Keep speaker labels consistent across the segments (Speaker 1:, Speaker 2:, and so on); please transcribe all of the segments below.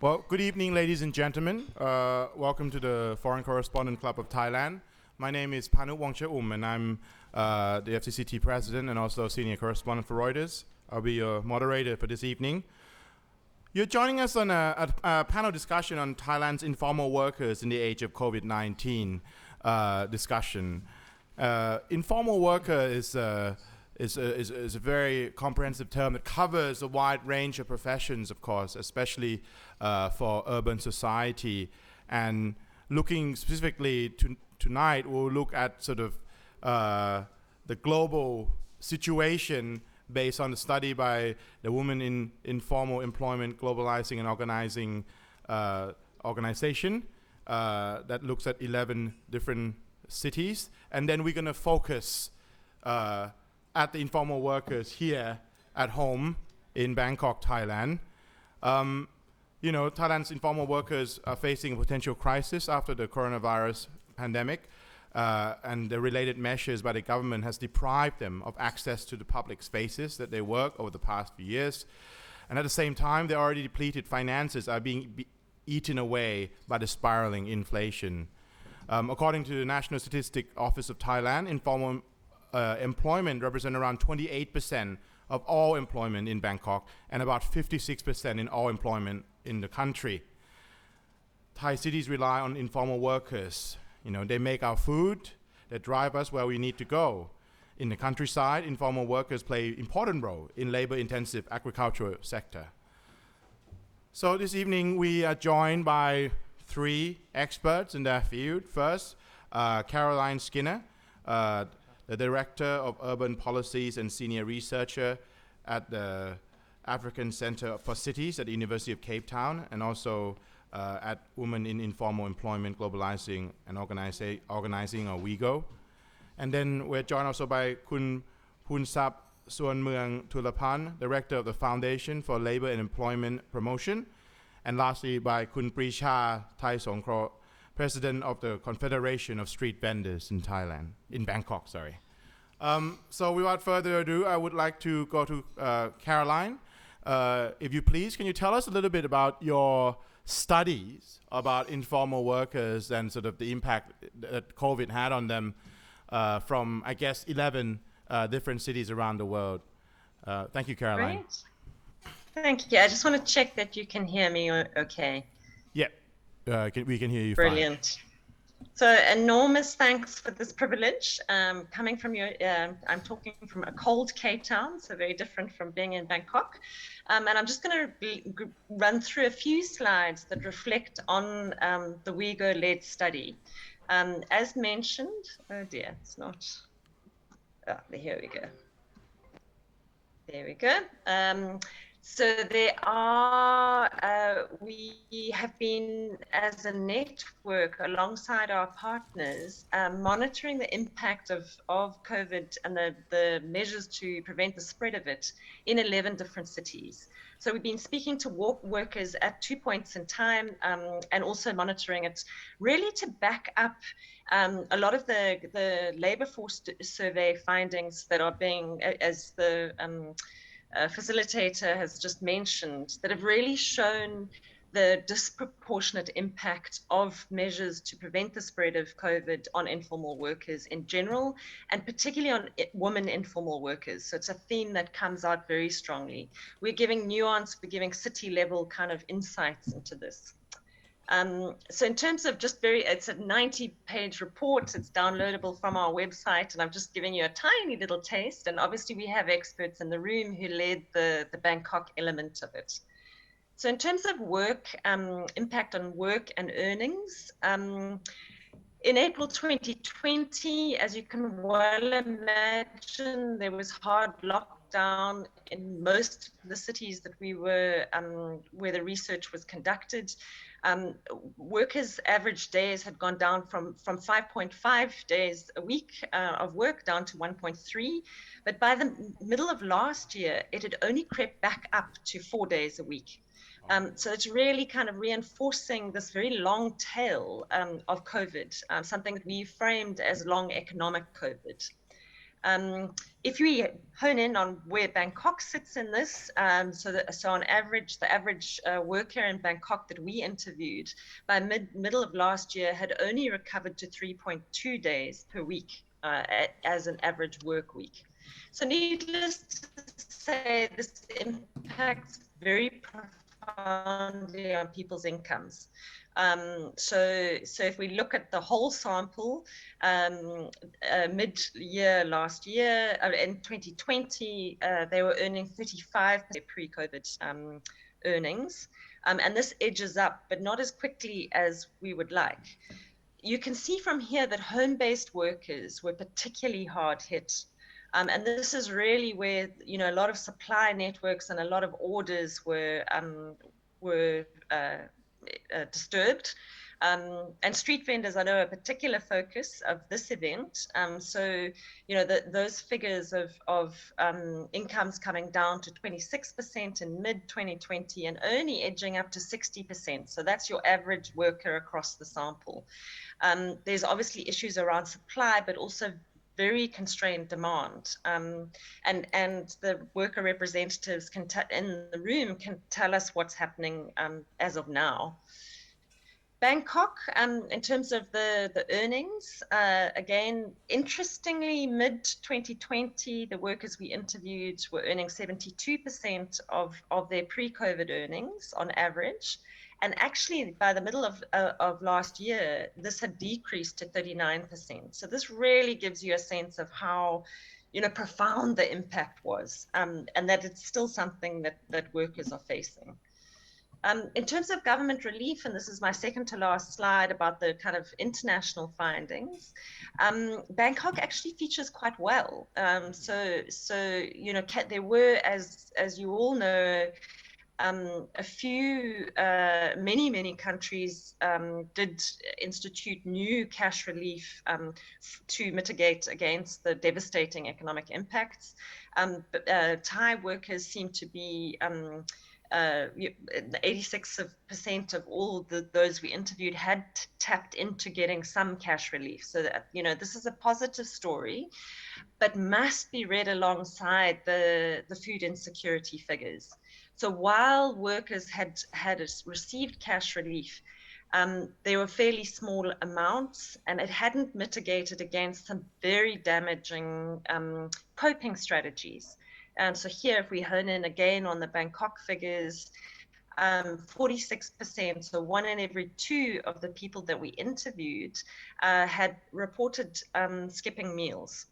Speaker 1: Well, good evening, ladies and gentlemen. Welcome to the Foreign Correspondent Club of Thailand. My name is Panu Wongchaum, and I'm the FCCT President and also Senior Correspondent for Reuters. I'll be your moderator for this evening. You're joining us on a panel discussion on Thailand's informal workers in the age of COVID-19 discussion. Informal worker is a very comprehensive term that covers a wide range of professions, of course, especially for urban society. And looking specifically tonight, we'll look at sort of the global situation based on the study by the Women in Informal Employment Globalizing and Organizing organization that looks at 11 different cities. And then we're going to focus at the informal workers here at home in Bangkok, Thailand. Thailand's informal workers are facing a potential crisis after the coronavirus pandemic, and the related measures by the government has deprived them of access to the public spaces that they work over the past few years. And at the same time, their already depleted finances are being eaten away by the spiraling inflation. According to the National Statistic Office of Thailand, informal employment represents around 28% of all employment in Bangkok and about 56% in all employment in the country. Thai cities rely on informal workers. They make our food, they drive us where we need to go. In the countryside, informal workers play an important role in labor-intensive agricultural sector. So this evening we are joined by three experts in their field. First, Caroline Skinner, the Director of Urban Policies and Senior Researcher at the African Center for Cities at the University of Cape Town, and also at Women in Informal Employment Globalizing and Organizing, or WIGO. And then we're joined also by Kun Punsap Suanmuang Tulapan, Director of the Foundation for Labor and Employment Promotion. And lastly by Kun Prisha Thai Songkro, President of the Confederation of Street Vendors in Bangkok. So without further ado, I would like to go to Caroline. If you please, can you tell us a little bit about your studies about informal workers and sort of the impact that COVID had on them from, I guess, 11 different cities around the world. Thank you, Caroline.
Speaker 2: Great. Thank you. I just want to check that you can hear me okay.
Speaker 1: Yeah, we can hear you
Speaker 2: Brilliant.
Speaker 1: fine.
Speaker 2: So enormous thanks for this privilege. Coming from I'm talking from a cold Cape Town, so very different from being in Bangkok. And I'm just going to run through a few slides that reflect on the WIGO-led study. As mentioned, oh dear, it's not, here we go. There we go. So there are, we have been, as a network, alongside our partners, monitoring the impact of COVID and the measures to prevent the spread of it in 11 different cities. So we've been speaking to workers at 2 points in time, and also monitoring it really to back up a lot of the labor force survey findings that are being, as the facilitator has just mentioned, that have really shown the disproportionate impact of measures to prevent the spread of COVID on informal workers in general, and particularly on women informal workers. So it's a theme that comes out very strongly. We're giving nuance, we're giving city level kind of insights into this. So in terms of it's a 90-page report. It's downloadable from our website, and I'm just giving you a tiny little taste. And obviously we have experts in the room who led the Bangkok element of it. So in terms of work, impact on work and earnings, in April 2020, as you can well imagine, there was hard lockdown in most of the cities that we were, where the research was conducted. Workers' average days had gone down from 5.5 days a week of work down to 1.3. But by the middle of last year, it had only crept back up to 4 days a week. So it's really kind of reinforcing this very long tail of COVID, something that we framed as long economic COVID. If we hone in on where Bangkok sits in this, so on average, the average worker in Bangkok that we interviewed by middle of last year had only recovered to 3.2 days per week as an average work week. So needless to say, this impacts very profoundly on people's incomes. So if we look at the whole sample, mid-year last year, in 2020, they were earning 35% pre-COVID earnings. And this edges up, but not as quickly as we would like. You can see from here that home-based workers were particularly hard hit. And this is really where, a lot of supply networks and a lot of orders were disturbed. And street vendors, I know, a particular focus of this event. So, those figures of incomes coming down to 26% in mid-2020 and only edging up to 60%. So that's your average worker across the sample. There's obviously issues around supply, but also very constrained demand. And the worker representatives in the room can tell us what's happening as of now. Bangkok, in terms of the earnings, again, interestingly, mid-2020, the workers we interviewed were earning 72% of their pre-COVID earnings on average. And actually, by the middle of last year, this had decreased to 39%. So this really gives you a sense of how, profound the impact was, and that it's still something that workers are facing. In terms of government relief, and this is my second to last slide about the kind of international findings, Bangkok actually features quite well. So there were, as you all know, a few, many countries did institute new cash relief to mitigate against the devastating economic impacts. But Thai workers seem to be 86% of all those we interviewed had tapped into getting some cash relief. So that, this is a positive story, but must be read alongside the food insecurity figures. So while workers had received cash relief, they were fairly small amounts, and it hadn't mitigated against some very damaging coping strategies. So here, if we hone in again on the Bangkok figures, 46%, so 1 in every 2 of the people that we interviewed had reported skipping meals.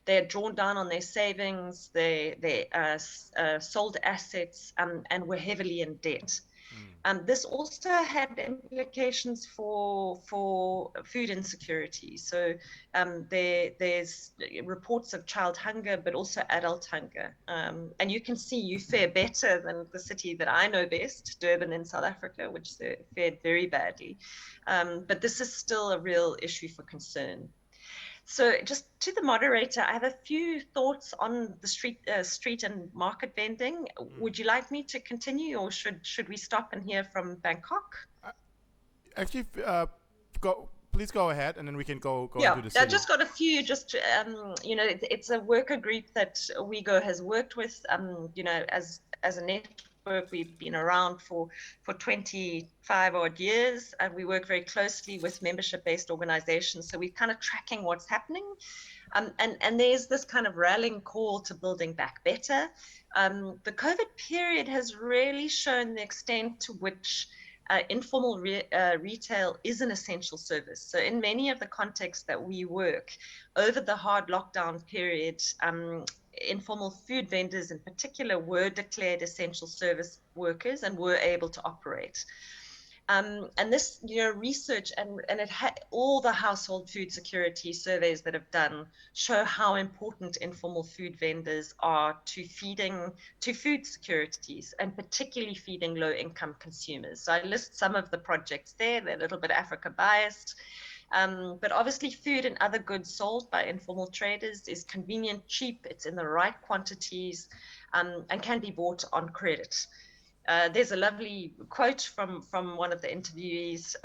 Speaker 2: They had drawn down on their savings, they sold assets, and were heavily in debt. This also had implications for food insecurity. So there's reports of child hunger, but also adult hunger. And you can see you fare better than the city that I know best, Durban in South Africa, which fared very badly. But this is still a real issue for concern. So just to the moderator, I have a few thoughts on the street and market vending. Would you like me to continue, or should we stop and hear from Bangkok?
Speaker 1: Actually, please go ahead, and then we can go into the city.
Speaker 2: I just got a few. Just it's a worker group that WeGo has worked with. As a network, we've been around for 25 odd years, and we work very closely with membership-based organizations. So we're kind of tracking what's happening. And there's this kind of rallying call to building back better. The COVID period has really shown the extent to which informal retail is an essential service. So in many of the contexts that we work, over the hard lockdown period, informal food vendors in particular were declared essential service workers and were able to operate. And this, research and it had all the household food security surveys that have done show how important informal food vendors are to food securities, and particularly feeding low-income consumers. So I list some of the projects there. They're a little bit Africa biased. But obviously food and other goods sold by informal traders is convenient, cheap, it's in the right quantities, and can be bought on credit. There's a lovely quote from one of the interviewees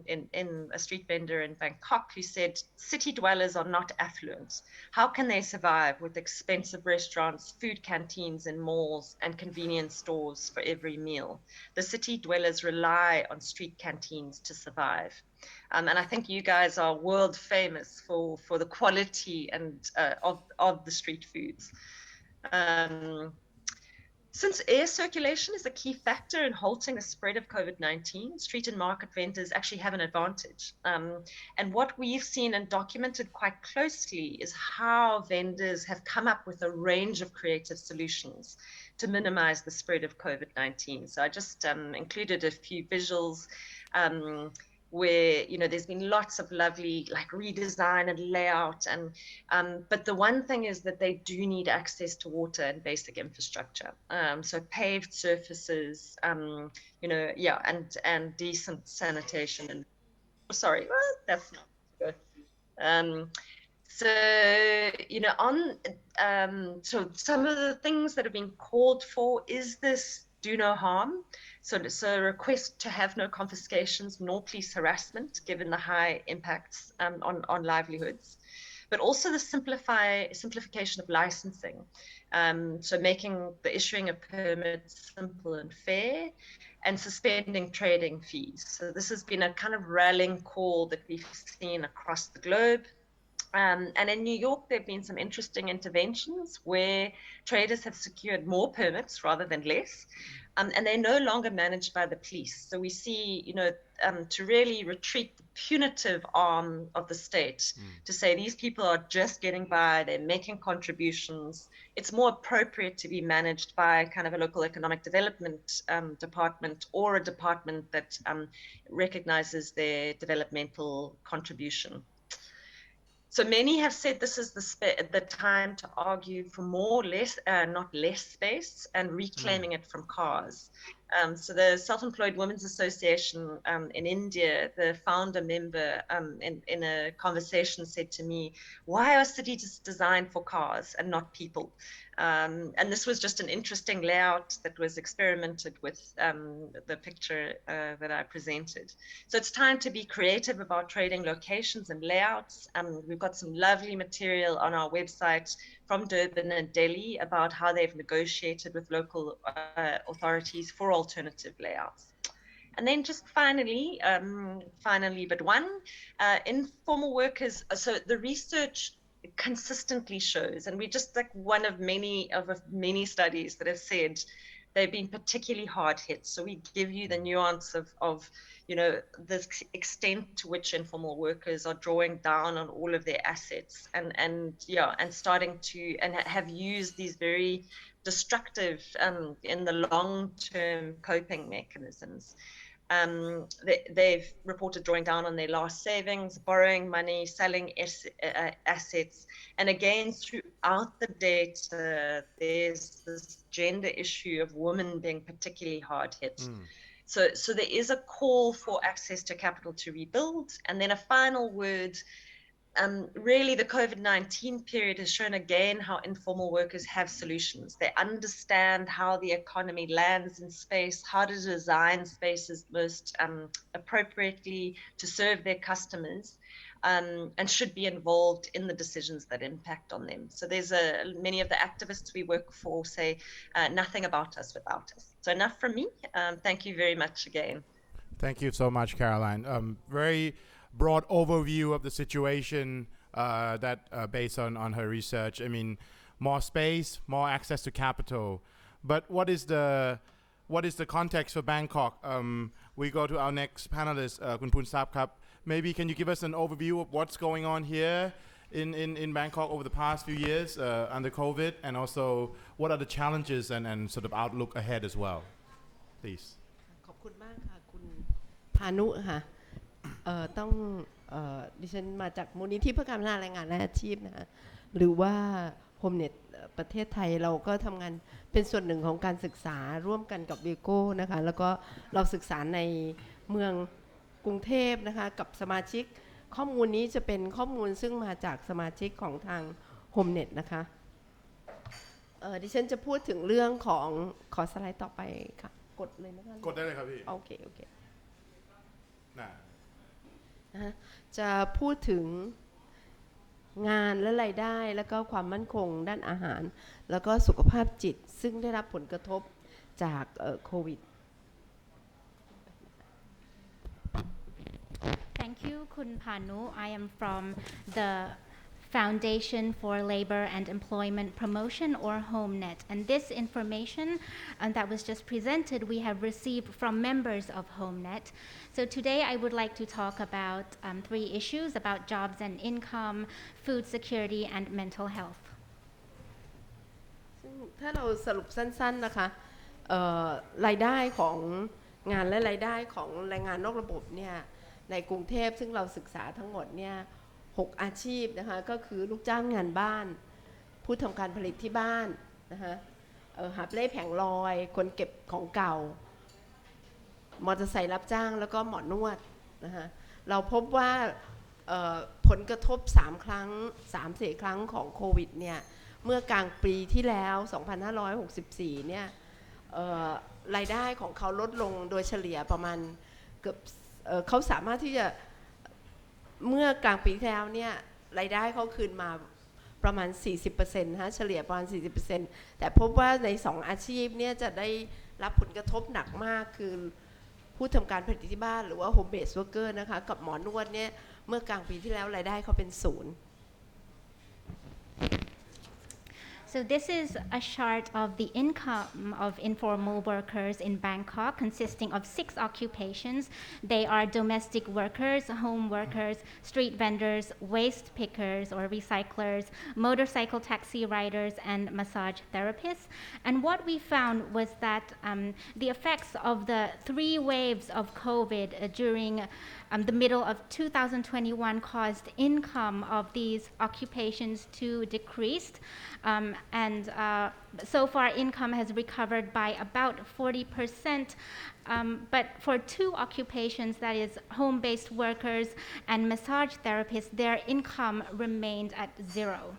Speaker 2: in a street vendor in Bangkok who said, "City dwellers are not affluent. How can they survive with expensive restaurants, food canteens in malls, and convenience stores for every meal? The city dwellers rely on street canteens to survive." And I think you guys are world famous for the quality and of the street foods. Since air circulation is a key factor in halting the spread of COVID-19, street and market vendors actually have an advantage. And what we've seen and documented quite closely is how vendors have come up with a range of creative solutions to minimize the spread of COVID-19. So I just included a few visuals where there's been lots of lovely like redesign and layout, and but the one thing is that they do need access to water and basic infrastructure, so paved surfaces, and decent sanitation. And sorry, well, that's not good. So so some of the things that have been called for is this do no harm. So a request to have no confiscations nor police harassment, given the high impacts on livelihoods, but also the simplification of licensing. So making the issuing of permits simple and fair, and suspending trading fees. So this has been a kind of rallying call that we've seen across the globe. And in New York, there have been some interesting interventions where traders have secured more permits rather than less, and they're no longer managed by the police. So we see, to really retreat the punitive arm of the state, to say these people are just getting by, they're making contributions. It's more appropriate to be managed by kind of a local economic development department, or a department that recognizes their developmental contribution. So many have said this is the time to argue for more, not less space, and reclaiming it from cars. So the Self-Employed Women's Association in India, the founder member in a conversation said to me, "Why are cities designed for cars and not people?" And this was just an interesting layout that was experimented with, the picture that I presented. So it's time to be creative about trading locations and layouts. We've got some lovely material on our website from Durban and Delhi about how they've negotiated with local authorities for alternative layouts. And then just finally, but one, informal workers. So the research consistently shows, and we're just like one of many studies that have said they've been particularly hard hit. So we give you the nuance of the extent to which informal workers are drawing down on all of their assets, and starting to and have used these very destructive in the long-term coping mechanisms. They've reported drawing down on their last savings, borrowing money, selling assets. And again, throughout the data, there's this gender issue of women being particularly hard hit. So there is a call for access to capital to rebuild. And then a final word. Really, the COVID-19 period has shown again how informal workers have solutions. They understand how the economy lands in space, how to design spaces most appropriately to serve their customers, and should be involved in the decisions that impact on them. So there's many of the activists we work for say, nothing about us without us. So enough from me. Thank you very much again.
Speaker 1: Thank you so much, Caroline. Very broad overview of the situation that based on her research. I mean, more space, more access to capital. But what is the context for Bangkok? We go to our next panelist, Kun Punsap Kap. Maybe can you give us an overview of what's going on here in Bangkok over the past few years under COVID, and also what are the challenges and sort of outlook ahead as well, please.
Speaker 3: ขอบคุณมากค่ะคุณพานุค่ะต้องดิฉันมาจากมูลนิธิเพื่อการพัฒนาแรงงานและอาชีพนะคะหรือว่าโฮมเน็ตประเทศไทยเราก็ทำงานเป็นส่วนหนึ่งของการศึกษาร่วมกันกับเวโก้นะคะแล้วก็เราศึกษาในเมืองกรุงเทพนะคะกับสมาชิกข้อมูลนี้จะเป็นข้อมูลซึ่งมาจากสมาชิกของทางโฮมเน็ตนะคะดิฉันจะพูดถึงเรื่องของขอสไลด์ต่อไปค่ะ กดเลยนะคะ
Speaker 1: กดได้เลยครับพี่
Speaker 3: โอเค
Speaker 1: นะ
Speaker 3: จะพูดถึงงานและรายได้แล้วก็ความมั่นคงด้านอาหารแล้วก็สุขภาพจิตซึ่งได้รับผลกระทบจากโควิด
Speaker 4: Thank you, Kun Panu. I am from the Foundation for Labor and Employment Promotion, or HomeNet. And this information that was just presented, we have received from members of HomeNet. So today I would like to talk about 3 issues about jobs and income, food security, and mental health.
Speaker 3: ซึ่งถ้าเราสรุปสั้นๆนะคะรายได้ของงานและรายได้ของแรงงานนอกระบบเนี่ยในกรุงเทพซึ่งเราศึกษาทั้งหมดเนี่ย6อาชีพนะคะก็คือลูกจ้างงานบ้านผู้ทำการผลิตที่บ้านนะคะหาบเล่แผงลอยคนเก็บของเก่ามอเตอร์ไซค์รับจ้างแล้วก็หมอนวดนะคะเราพบว่าผลกระทบ3 ครั้ง 3-4 ครั้งของโควิดเนี่ยเมื่อกลางปีที่แล้ว2564เนี่ยรายได้ของเขาลดลงโดยเฉลี่ยประมาณเกือบเขาสามารถที่จะเมื่อกลางปีที่แล้วเนี่ยรายได้เขาคืนมาประมาณ 40% นะเฉลี่ยประมาณ 40% แต่พบว่าใน2อาชีพเนี่ยจะได้รับผลกระทบหนักมากคือผู้ทำการผลิตที่บ้านหรือว่า home based worker นะคะกับหมอนวดเนี่ยเมื่อกลางปีที่แล้วรายได้เขาเป็น0
Speaker 4: So this is a chart of the income of informal workers in Bangkok, consisting of 6 occupations. They are domestic workers, home workers, street vendors, waste pickers or recyclers, motorcycle taxi riders, and massage therapists. And what we found was that the effects of the 3 waves of COVID during the middle of 2021 caused income of these occupations to decrease. And so far income has recovered by about 40%, but for 2 occupations, that is home-based workers and massage therapists, their income remained at 0.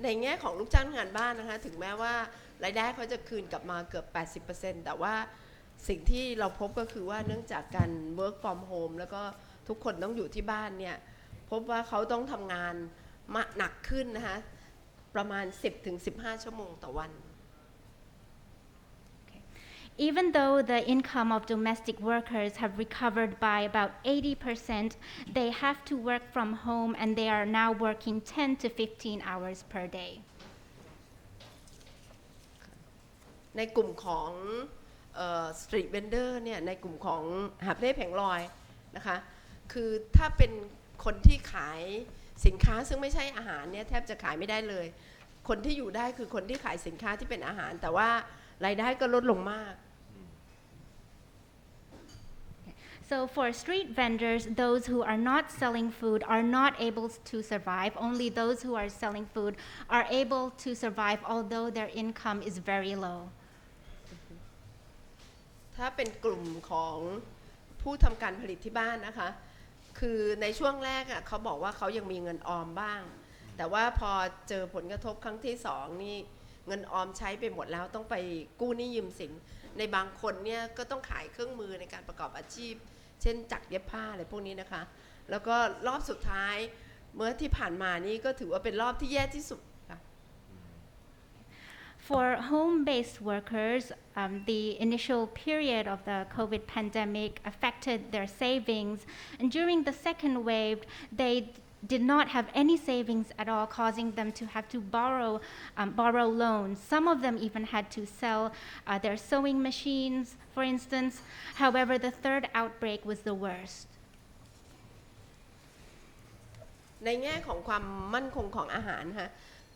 Speaker 3: ในแง่ของลูกจ้างงานบ้านนะคะถึงแม้ว่ารายได้เขาจะคืนกลับมาเกือบ 80% แต่ว่าสิ่งที่เราพบก็คือว่าเนื่องจากการ work from home แล้วก็ทุกคนต้องอยู่ที่บ้านเนี่ยพบว่าเขาต้องทำงานหนักขึ้นนะคะประมาณ 10-15 ชั่วโมงต่อวัน
Speaker 4: Even though the income of domestic workers have recovered by about 80%, they have to work from home and they are now working 10 to 15 hours per day.
Speaker 3: ในกลุ่มของstreet vendor เนี่ยในกลุ่มของหาบเล่แผงลอยนะคะคือถ้าเป็นคนที่ขายสินค้าซึ่งไม่ใช่อาหารเนี่ยแทบจะขายไม่ได้เลยคนที่อยู่ได้คือคนที่ขายสินค้าที่เป็นอาหารแต่ว่ารายได้ก็ลดลงมาก
Speaker 4: So for street vendors, those who are not selling food are not able to survive. Only those who are selling food are able to survive, although their income is very low.
Speaker 3: ถ้าเป็นกลุ่มของผู้ทำการผลิตที่บ้านนะคะคือในช่วงแรกอ่ะเขาบอกว่าเขายังมีเงินออมบ้างแต่ว่าพอเจอผลกระทบครั้งที่2นี่เงินออมใช้ไปหมดแล้วต้องไปกู้หนี้ยืมสินในบางคนเนี่ยก็ต้องขายเครื่องมือในการประกอบอาชีพเช่นจักรเย็บผ้าอะไรพวกนี้นะคะแล้วก็รอบสุดท้ายเมื่อที่ผ่านมานี่ก็ถือว่าเป็นรอบที่แย่ที่สุดค่ะ
Speaker 4: For home-based workers, the initial period of the COVID pandemic affected their savings, and during the second wave, they did not have any savings at all, causing them to have to borrow loans. Some of them even had to sell their sewing machines, for instance. However, the third outbreak was the worst.
Speaker 3: ในแง่ของความมั่นคงของอาหารค่ะ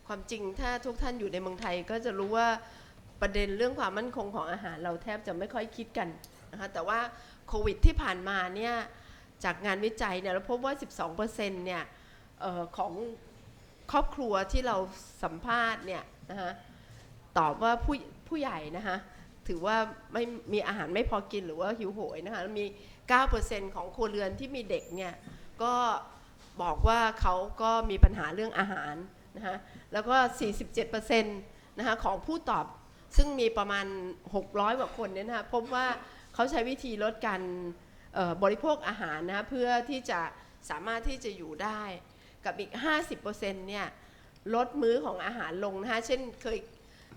Speaker 3: ความจริงถ้าทุกท่านอยู่ในเมืองไทยก็จะรู้ว่าประเด็นเรื่องความมั่นคงของอาหารเราแทบจะไม่ค่อยคิดกันนะคะแต่ว่าโควิดที่ผ่านมาเนี่ยจากงานวิจัยเนี่ยเราพบว่า 12% เนี่ยของครอบครัวที่เราสัมภาษณ์เนี่ยนะคะตอบว่าผู้ใหญ่นะคะถือว่าไม่มีอาหารไม่พอกินหรือว่าหิวโหยนะคะมี 9% ของครัวเรือนที่มีเด็กเนี่ยก็บอกว่าเขาก็มีปัญหาเรื่องอาหารนะคะแล้วก็ 47% นะคะของผู้ตอบ ซึ่งมีประมาณ600กว่าคนเนี่ยนะคะพบว่าเขาใช้วิธีลดการบริโภคอาหารนะเพื่อที่จะสามารถที่จะอยู่ได้กับอีก 50% เนี่ยลดมื้อของอาหารลงนะคะเช่น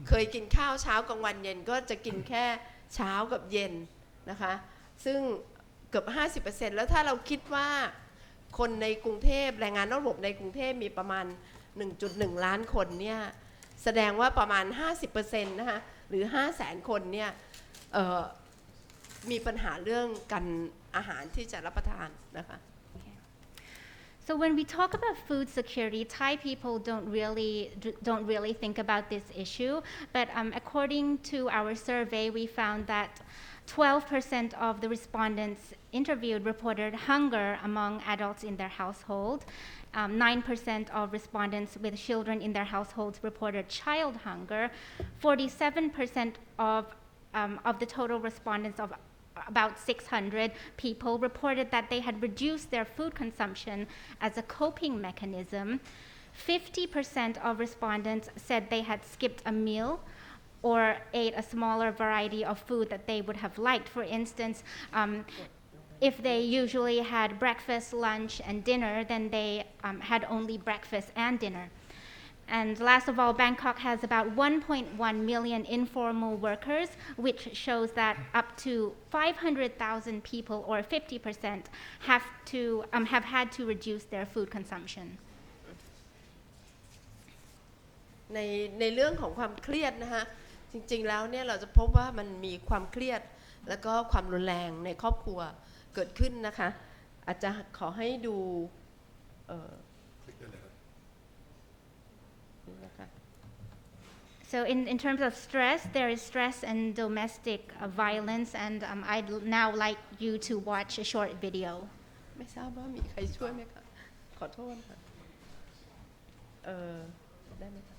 Speaker 3: เคยกินข้าวเช้ากลางวันเย็นก็จะกินแค่เช้ากับเย็นนะคะซึ่งเกือบ 50% แล้วถ้าเราคิดว่าคนในกรุงเทพแรงงานนอกระบบในกรุงเทพมีประมาณ 1.1 ล้านคนเนี่ยแสดงว่าประมาณ 50% นะคะหรือ 500,000 คนเนี่ยมีปัญหาเรื่องการอาหารที่จะรับประทานนะคะ
Speaker 4: So when we talk about food security, Thai people don't really think about this issue. But according to our survey, we found that 12% of the respondents interviewed reported hunger among adults in their household. 9% of respondents with children in their households reported child hunger. 47% of the total respondents of about 600 people reported that they had reduced their food consumption as a coping mechanism. 50% of respondents said they had skipped a meal or ate a smaller variety of food that they would have liked. For instance, if they usually had breakfast, lunch, and dinner, then they had only breakfast and dinner. And last of all, Bangkok has about 1.1 million informal workers, which shows that up to 500,000 people, or 50%, have had to reduce their food consumption.
Speaker 3: ในเรื่องของความเครียดนะคะจริงๆแล้วเนี่ยเราจะพบว่ามันมีความเครียดแล้วก็ความรุนแรงในครอบครัวเกิดขึ้นนะคะอาจจะขอให้ดู
Speaker 4: So in terms of stress, there is stress and domestic violence, and I'd now like you to watch a short video.
Speaker 3: ไม่ทราบว่ามีใครช่วยไหมคะขอโทษค่ะได้ไหมคะ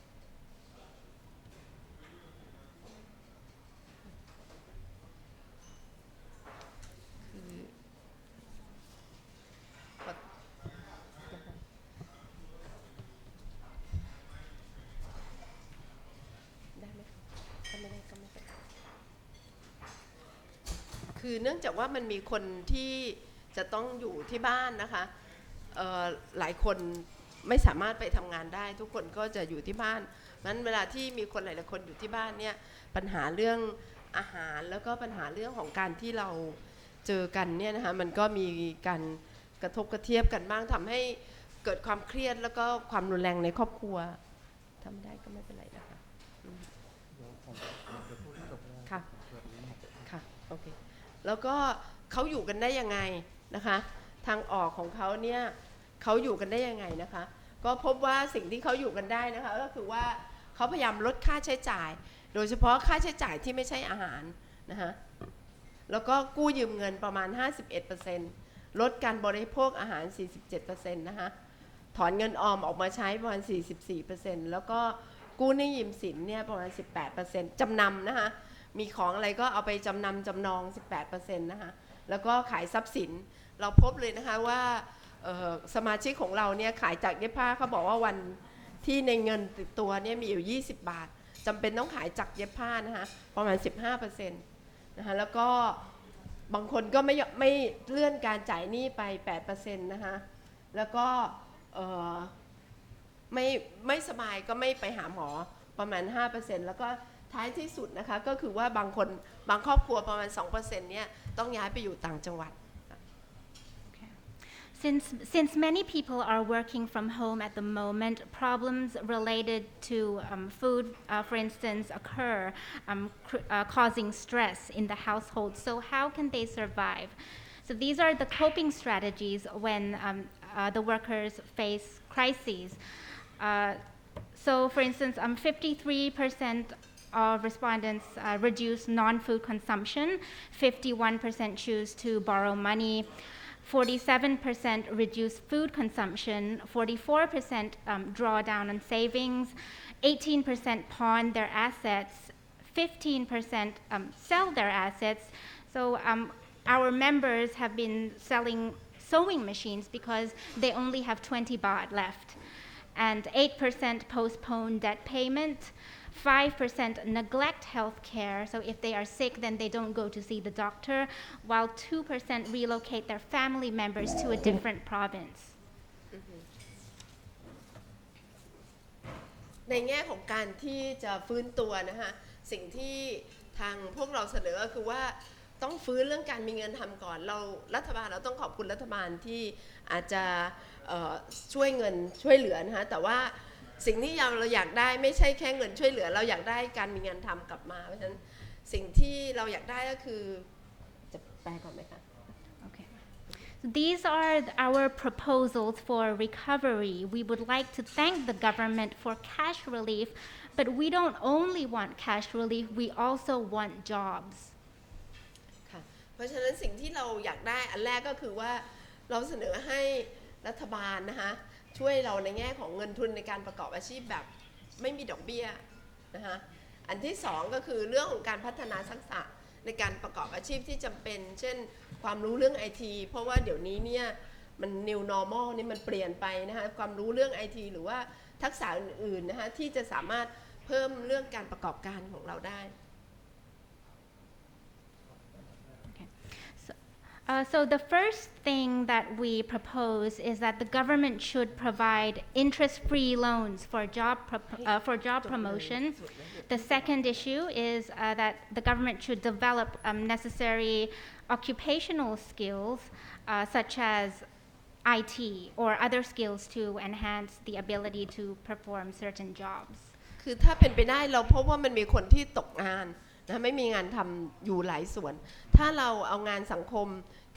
Speaker 3: คือเนื่องจากว่ามันมีคนที่จะต้องอยู่ที่บ้านนะคะหลายคนไม่สามารถไปทำงานได้ทุกคนก็จะอยู่ที่บ้านนั้นเวลาที่มีคนหลายๆคนอยู่ที่บ้านเนี่ยปัญหาเรื่องอาหารแล้วก็ปัญหาเรื่องของการที่เราเจอกันเนี่ยนะคะมันก็มีการกระทบกระเทียบกันบ้างทำให้เกิดความเครียดแล้วก็ความรุนแรงในครอบครัวทำได้ก็ไม่เป็นไรนะคะค่ะค่ะโอเคแล้วก็เขาอยู่กันได้ยังไงนะคะทางออกของเขาเนี่ยเขาอยู่กันได้ยังไงนะคะก็พบว่าสิ่งที่เขาอยู่กันได้นะคะก็คือว่าเขาพยายามลดค่าใช้จ่ายโดยเฉพาะค่าใช้จ่ายที่ไม่ใช่อาหารนะคะแล้วก็กู้ยืมเงินประมาณ 51% ลดการบริโภคอาหาร 47% นะคะถอนเงินออมออกมาใช้ประมาณ 44% แล้วก็กู้หนี้ยืมสินเนี่ยประมาณ 18% จำนำนะคะมีของอะไรก็เอาไปจำนำจำนอง 18% นะคะแล้วก็ขายทรัพย์สินเราพบเลยนะคะว่าสมาชิกของเราเนี่ยขายจากเย็บผ้าเขาบอกว่าวันที่ในเงินติดตัวเนี่ยมีอยู่20 บาทจำเป็นต้องขายจากเย็บผ้านะคะประมาณ 15% นะคะแล้วก็บางคนก็ไม่เลื่อนการจ่ายหนี้ไป 8% นะคะแล้วก็ไม่สบายก็ไม่ไปหาหมอประมาณ 5% แล้วก็ท้ายที่สุดนะคะก็คือว่าบางคนบางครอบครัวประมาณ 2% เนี่ยต้องย้ายไปอยู่ต่างจังหวัด
Speaker 4: Since many people are working from home at the moment, problems related to food, for instance, occur, causing stress in the household. So how can they survive? So these are the coping strategies when the workers face crises. So for instance, 53% of respondents reduce non-food consumption, 51% choose to borrow money, 47% reduce food consumption, 44% draw down on savings, 18% pawn their assets, 15% sell their assets. So our members have been selling sewing machines because they only have 20 baht left. And 8% postpone debt payment, 5% neglect health care, so if they are sick, then they don't go to see the doctor, while 2% relocate their family members to a different province.
Speaker 3: ในแง่ของการที่จะฟื้นตัวนะคะสิ่งที่ทางพวกเราเสนอก็คือว่าต้องฟื้นเรื่องการมีเงินทำก่อนรัฐบาลเราต้องขอบคุณรัฐบาลที่อาจจะช่วยเงินช่วยเหลือนะคะแต่ว่าสิ่งที่เราอยากได้ไม่ใช่แค่เงินช่วยเหลือเราอยากได้การมีงานทำกลับมาเพราะฉะนั้นสิ่งที่เราอยากได้ก็คือจะแปลก่อนไหมคะ
Speaker 4: Okay. So these are our proposals for recovery. We would like to thank the government for cash relief, but we don't only want cash relief, we also want jobs.
Speaker 3: ค่ะเพราะฉะนั้นสิ่งที่เราอยากได้อันแรกก็คือว่าเราเสนอให้รัฐบาลนะคะช่วยเราในแง่ของเงินทุนในการประกอบอาชีพแบบไม่มีดอกเบี้ยนะคะอันที่สองก็คือเรื่องของการพัฒนาทักษะในการประกอบอาชีพที่จำเป็นเช่นความรู้เรื่อง IT เพราะว่าเดี๋ยวนี้เนี่ยมัน new normal นี่มันเปลี่ยนไปนะคะความรู้เรื่อง IT หรือว่าทักษะอื่นๆนะคะที่จะสามารถเพิ่มเรื่องการประกอบการของเราได้
Speaker 4: So the first thing that we propose is that the government should provide interest-free loans for job promotion. The second issue is that the government should develop necessary occupational skills such as IT or other skills to enhance the ability to perform certain jobs.
Speaker 3: คือถ้าเป็นไปได้เราพบว่ามันมีคนที่ตกงานนะไม่มีงานทำอยู่หลายส่วนถ้าเราเอางานสังคม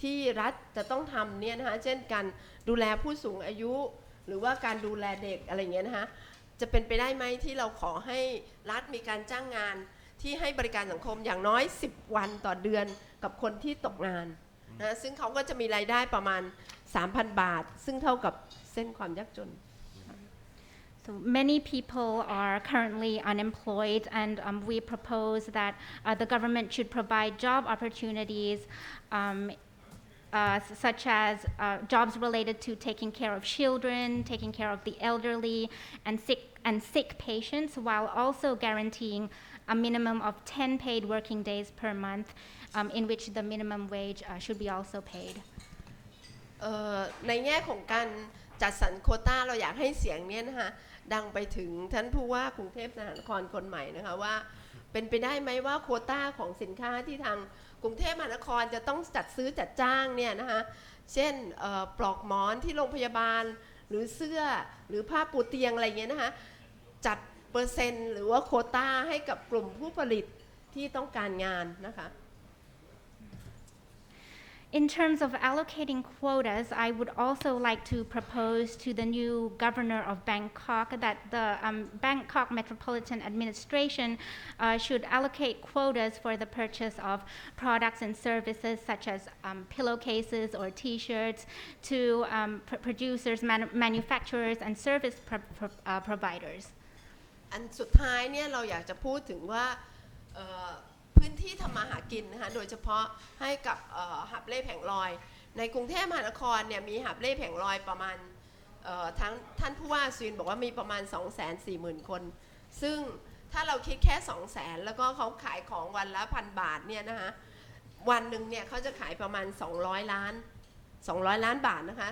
Speaker 3: ที่รัฐจะต้องทำเนี่ยนะคะเช่นการดูแลผู้สูงอายุหรือว่าการดูแลเด็กอะไรเงี้ยนะคะจะเป็นไปได้ไหมที่เราขอให้รัฐมีการจ้างงานที่ให้บริการสังคมอย่างน้อย10วันต่อเดือนกับคนที่ตกงานนะซึ่งเขาก็จะมีรายได้ประมาณ 3,000 บาทซึ่งเท่ากับเส้นความยากจน
Speaker 4: So many people are currently unemployed, and we propose that the government should provide job opportunities such as jobs related to taking care of children, taking care of the elderly, and sick patients, while also guaranteeing a minimum of 10 paid working days per month, in which the minimum wage should be also paid.
Speaker 3: ในแง่ของการจัดสรรโควต้าเราอยากให้เสียงนี้นะคะดังไปถึงท่านผู้ว่ากรุงเทพมหานครคนใหม่นะคะว่าเป็นไปได้ไหมว่าโควต้าของสินค้าที่ทางกรุงเทพมหานครจะต้องจัดซื้อจัดจ้างเนี่ยนะคะเช่นปลอกหมอนที่โรงพยาบาลหรือเสื้อหรือผ้าปูเตียงอะไรเงี้ยนะคะจัดเปอร์เซ็นต์หรือว่าโควต้าให้กับกลุ่มผู้ผลิตที่ต้องการงานนะคะ
Speaker 4: In terms of allocating quotas, I would also like to propose to the new governor of Bangkok that the Bangkok Metropolitan Administration should allocate quotas for the purchase of products and services such as pillowcases or t-shirts to producers, manufacturers, and service providers.
Speaker 3: อันสุดท้ายเนี่ยเราอยากจะพูดถึงว่าพื้นที่ทำมาหากินนะคะโดยเฉพาะให้กับหาบเล่แผงลอยในกรุงเทพมหานครเนี่ยมีหาบเล่แผงลอยประมาณทั้งท่านผู้ว่าซุนบอกว่ามีประมาณ 240,000 คนซึ่งถ้าเราคิดแค่ 200,000 แล้วก็เขาขายของวันละ 1,000 บาทเนี่ยนะคะวันหนึ่งเนี่ยเขาจะขายประมาณ200 ล้านบาทนะคะ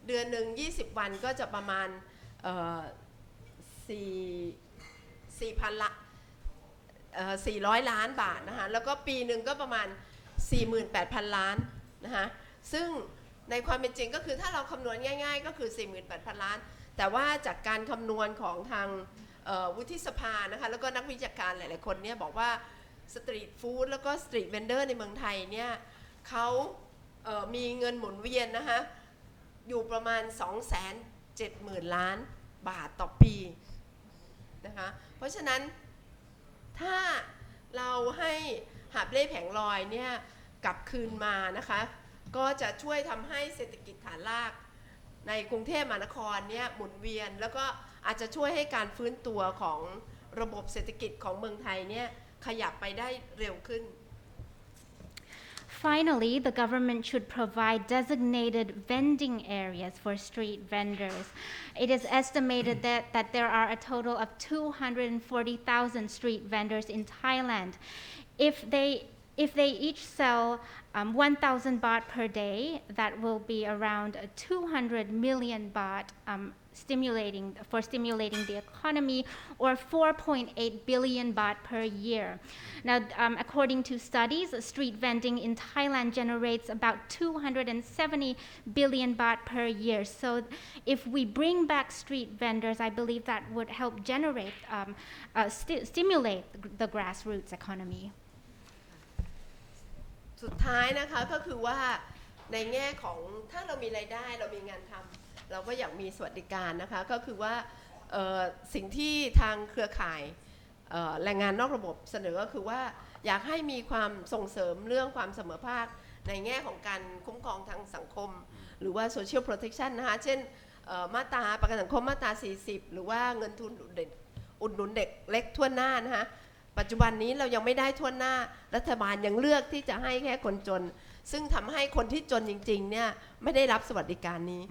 Speaker 3: เดือนหนึ่ง20วันก็จะประมาณ4,000 ละ400 ล้านบาทนะคะแล้วก็ปีหนึ่งก็ประมาณ 48,000 ล้านนะคะซึ่งในความเป็นจริงก็คือถ้าเราคำนวณง่ายๆก็คือ 48,000 ล้านแต่ว่าจากการคำนวณของทางวุฒิสภานะคะแล้วก็นักวิชาการหลายๆคนเนี่ยบอกว่าสตรีทฟู้ดแล้วก็สตรีทเวนเดอร์ในเมืองไทยเนี่ยเขามีเงินหมุนเวียนนะคะอยู่ประมาณ 270,000 ล้านบาทต่อปีนะคะเพราะฉะนั้นถ้าเราให้หาบเล่แผงลอยเนี่ยกลับคืนมานะคะก็จะช่วยทำให้เศรษฐกิจฐานรากในกรุงเทพมหานครเนี่ยหมุนเวียนแล้วก็อาจจะช่วยให้การฟื้นตัวของระบบเศรษฐกิจของเมืองไทยเนี่ยขยับไปได้เร็วขึ้น
Speaker 4: Finally, the government should provide designated vending areas for street vendors. It is estimated that there are a total of 240,000 street vendors in Thailand. If they each sell 1,000 baht per day, that will be around 200 million baht stimulating the economy, or 4.8 billion baht per year. Now, according to studies, street vending in Thailand generates about 270 billion baht per year. So if we bring back street vendors, I believe that would help generate, stimulate the grassroots economy.
Speaker 3: สุดท้ายนะคะก็คือว่าในแง่ของถ้าเรามีรายได้เรามีงานทำเราก็อยากมีสวัสดิการนะคะก็คือว่าสิ่งที่ทางเครือข่ายแรงงานนอกระบบเสนอก็คือว่าอยากให้มีความส่งเสริมเรื่องความเสมอภาคในแง่ของการคุ้มครองทางสังคมหรือว่า social protection นะคะเช่นมาตราประกันสังคมมาตรา40หรือว่าเงินทุนอุดหนุนเด็กเล็กทั่วหน้านะคะปัจจุบันนี้เรายังไม่ได้ทั่วหน้ารัฐบาลยังเลือกที่จะให้แค่คนจนซึ่งทำให้คนที่จนจริงๆเนี่ยไม่ได้รับสวัสดิการนี้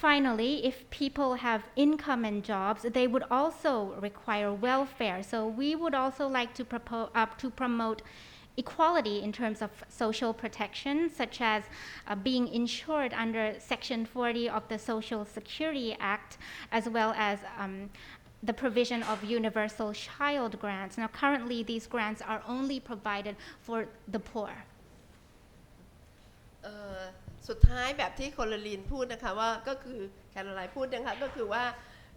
Speaker 4: Finally, if people have income and jobs, they would also require welfare. So we would also like to promote equality in terms of social protection, such as being insured under Section 40 of the Social Security Act, as well as the provision of universal child grants. Now, currently, these grants are only provided for the poor.
Speaker 3: สุดท้ายแบบที่โคลลีนพูดนะคะว่าก็คือแคโรไลน์พูดนะคะก็คือว่า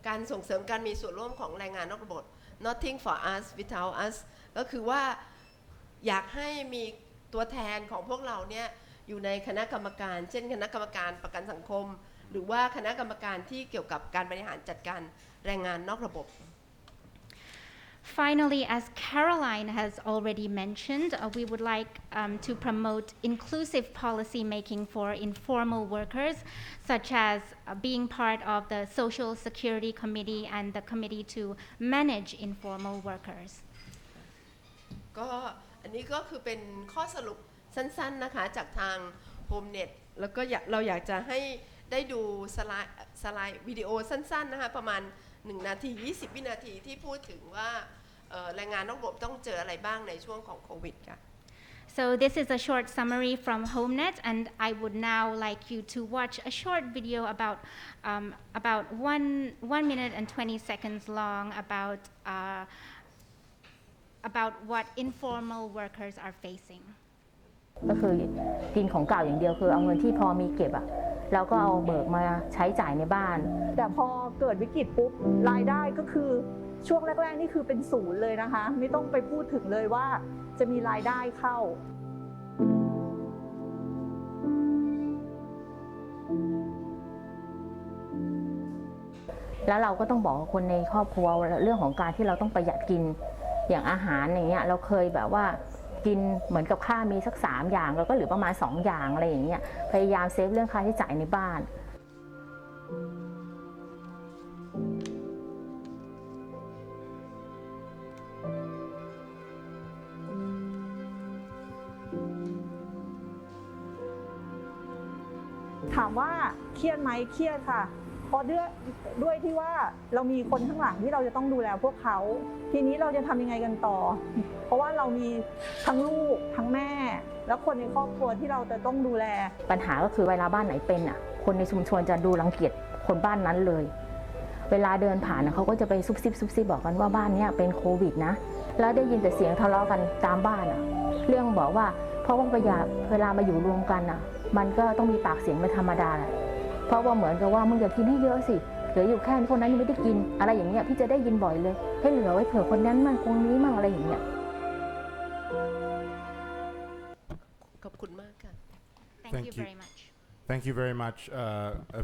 Speaker 3: การส่งเสริมการมีส่วนร่วมของแรงงานนอกระบบ nothing for us without us ก็คือว่าอยากให้มีตัวแทนของพวกเราเนี่ยอยู่ในคณะกรรมการเช่นคณะกรรมการประกันสังคมหรือว่าคณะกรรมการที่เกี่ยวกับการบริหารจัดการแรงงานนอกระบบ
Speaker 4: Finally, as Caroline has already mentioned, we would like to promote inclusive policy making for informal workers, such as being part of the Social Security Committee and the Committee to Manage Informal Workers.
Speaker 3: ก็อันนี้ก็คือเป็นข้อสรุปสั้นๆนะคะจากทาง Homenet แล้วก็เราอยากจะให้ได้ดูสไลด์วิดีโอสั้นๆนะคะประมาณ1นาที20วินาทีที่พูดถึงว่าแรงงานนอกระบบต้องเจออะไรบ้างในช่วงของโควิดค่ะ
Speaker 4: So this is a short summary from Homenet, and I would now like you to watch a short video about 1 minute and 20 seconds long about what informal workers are facing.
Speaker 5: ก็คือกินของเก่าอย่างเดียวคือเอาเงินที่พอมีเก็บอะเราก็เอาเบิกมาใช้จ่ายในบ้าน
Speaker 6: แต่พอเกิดวิกฤตปุ๊บรายได้ก็คือช่วงแรกๆนี่คือเป็นศูนย์เลยนะคะไม่ต้องไปพูดถึงเลยว่าจะมีรายได้เข้า
Speaker 5: แล้วเราก็ต้องบอกคนในครอบครัวเรื่องของการที่เราต้องประหยัดกินอย่างอาหารอย่างเงี้ยเราเคยแบบว่ากินเหมือนกับข้าวมีสัก3อย่างแล้วก็เหลือประมาณ2อย่างอะไรอย่างเงี้ยพยายามเซฟเรื่องค่าใช้จ่ายในบ้าน
Speaker 6: ถามว่าเครียดไหมเครียดค่ะเพราะด้วยที่ว่าเรามีคนข้างหลังที่เราจะต้องดูแลพวกเขาทีนี้เราจะทำยังไงกันต่อเพราะว่าเรามีทั้งลูกทั้งแม่และคนในครอบครัวที่เราจะต้องดูแล
Speaker 5: ปัญหาก็คือเวลาบ้านไหนเป็นอ่ะคนในชุมชนจะดูรังเกียจคนบ้านนั้นเลยเวลาเดินผ่านเขาก็จะไปซุบซิบบอกกันว่าบ้านนี้เป็นโควิดนะแล้วได้ยินแต่เสียงทะเลาะกันตามบ้านอ่ะเรื่องบอกว่าเพราะว่าเวลามาอยู่รวมกันอ่ะมันก็ต้องมีปากเสียงเป็นธรรมดาแหละเพราะว่าเหมือนกับว่ามึงอย่ากินให้เยอะสิเหลืออยู่แค่คนนั้นยังไม่ได้กินอะไรอย่างเงี้ยพี่จะได้ยินบ่อยเลยให้เหลือไว้เผื่อคนนั้นมั่งคนนี้มั่งอะไรอย่างเงี้ย
Speaker 3: ขอบคุณมากค่ะ
Speaker 4: Thank you very much.
Speaker 1: Thank you very much,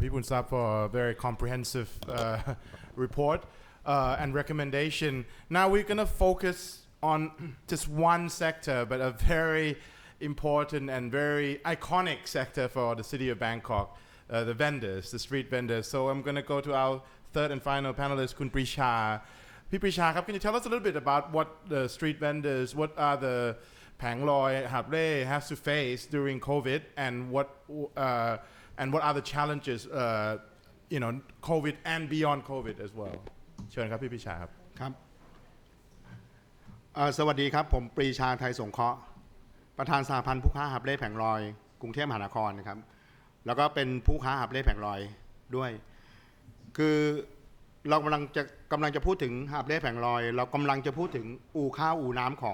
Speaker 1: Pipun Sap, for a very comprehensive report and recommendation. Now we're going to focus on just one sector, but a very important and very iconic sector for the city of Bangkok, the vendors, the street vendors. So I'm going to go to our third and final panelist, Kun Prisha. Prisha, can you tell us a little bit about what the street vendors, what are the แผงลอยหาบเร่ has to face during COVID and what are the challenges COVID and beyond COVID as well เชิญครับพี่ปิชาครับ
Speaker 7: ครับสวัสดีครับผมปรีชาไทยสงเคราะห์ประธานสหพันธ์ผู้ค้าหาบเร่แผงลอยกรุงเทพมหานครนะครับแล้วก็เป็นผู้ค้าหาบเร่แผงลอยด้วยคือเรากำลังจะพูดถึงหาบเร่แผงลอยเรากำลังจะพูดถึงอู่ข้าวอู่น้ำขอ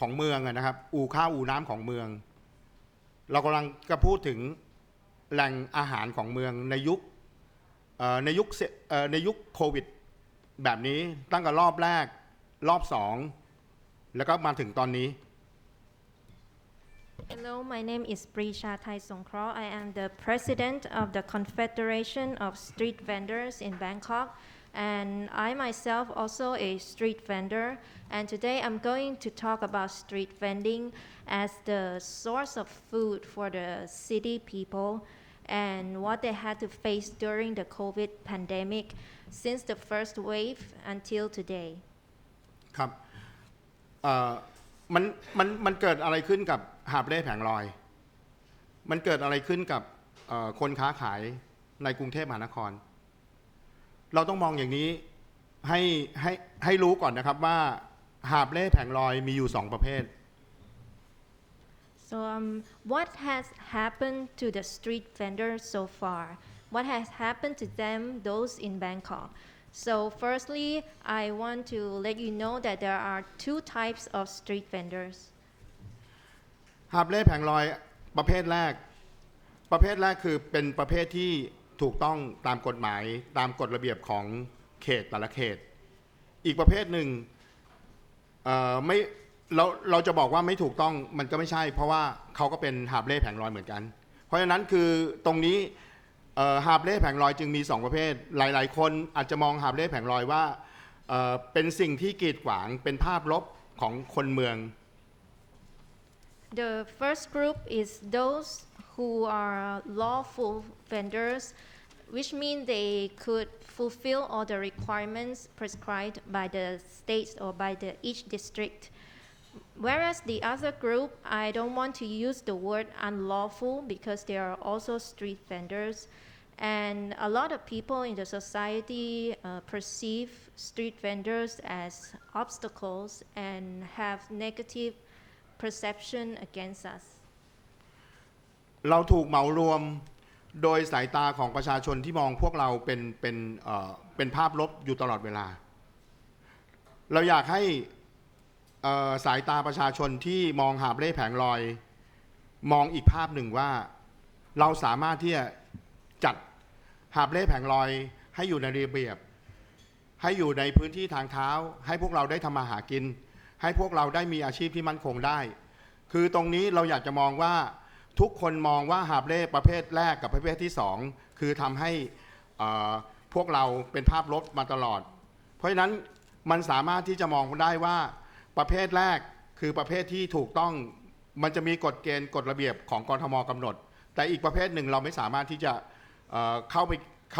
Speaker 7: งเมืองนะครับอู่ข้าวอู่น้ำของเมืองเรากำลังจะพูดถึงแหล่งอาหารของเมืองในยุคโควิดแบบนี้ตั้งแต่รอบแรกรอบ2แล้วก็มาถึงตอนนี้
Speaker 8: Hello, my name is Prisha Thai Songkro. I am the president of the Confederation of Street Vendors in Bangkok, and I myself also a street vendor. And today I'm going to talk about street vending as the source of food for the city people and what they had to face during the COVID pandemic since the first wave until today.
Speaker 7: ครับมันเกิดอะไรขึ้นกับหาบเร่แผงลอยมันเกิดอะไรขึ้นกับคนค้าขายในกรุงเทพมหานครเราต้องมองอย่างนี้ให้รู้ก่อนนะครับว่าหาบเร่แผงลอยมีอยู่2ประเภท
Speaker 8: So what has happened to the street vendors so far? What has happened to them, those in Bangkok? So firstly, I want to let you know that there are 2 types of street vendors.
Speaker 7: หาบเร่แผงลอยประเภทแรกคือเป็นประเภทที่ถูกต้องตามกฎหมายตามกฎระเบียบของเขตแต่ละเขตอีกประเภทหนึ่งไม่เราจะบอกว่าไม่ถูกต้องมันก็ไม่ใช่เพราะว่าเขาก็เป็นหาบเร่แผงลอยเหมือนกันเพราะฉะนั้นคือตรงนี้หาบเร่แผงลอยจึงมี2ประเภทหลายๆคนอาจจะมองหาบเร่แผงลอยว่าเป็นสิ่งที่กีดขวางเป็นภาพลบของคนเมือง
Speaker 8: The first group is those who are lawful vendors, which mean they could fulfill all the requirements prescribed by the state or by each district. Whereas the other group, I don't want to use the word unlawful because they are also street vendors. And a lot of people in the society perceive street vendors as obstacles and have negative perception against us.
Speaker 7: เราถูกเหมารวมโดยสายตาของประชาชนที่มองพวกเราเป็นภาพลบอยู่ตลอดเวลาเราอยากให้สายตาประชาชนที่มองหาบเร่แผงลอยมองอีกภาพหนึ่งว่าเราสามารถที่จะจัดหาบเร่แผงลอยให้อยู่ในระเบียบให้อยู่ในพื้นที่ทางเท้าให้พวกเราได้ทำมาหากินให้พวกเราได้มีอาชีพที่มั่นคงได้คือตรงนี้เราอยากจะมองว่าทุกคนมองว่าหาบเร่ประเภทแรกกับประเภทที่2คือทำให้พวกเราเป็นภาพลบมาตลอดเพราะฉะนั้นมันสามารถที่จะมองได้ว่าประเภทแรกคือประเภทที่ถูกต้องมันจะมีกฎเกณฑ์กฎระเบียบของกทม.กำหนดแต่อีกประเภทหนึ่งเราไม่สามารถที่จะเข้า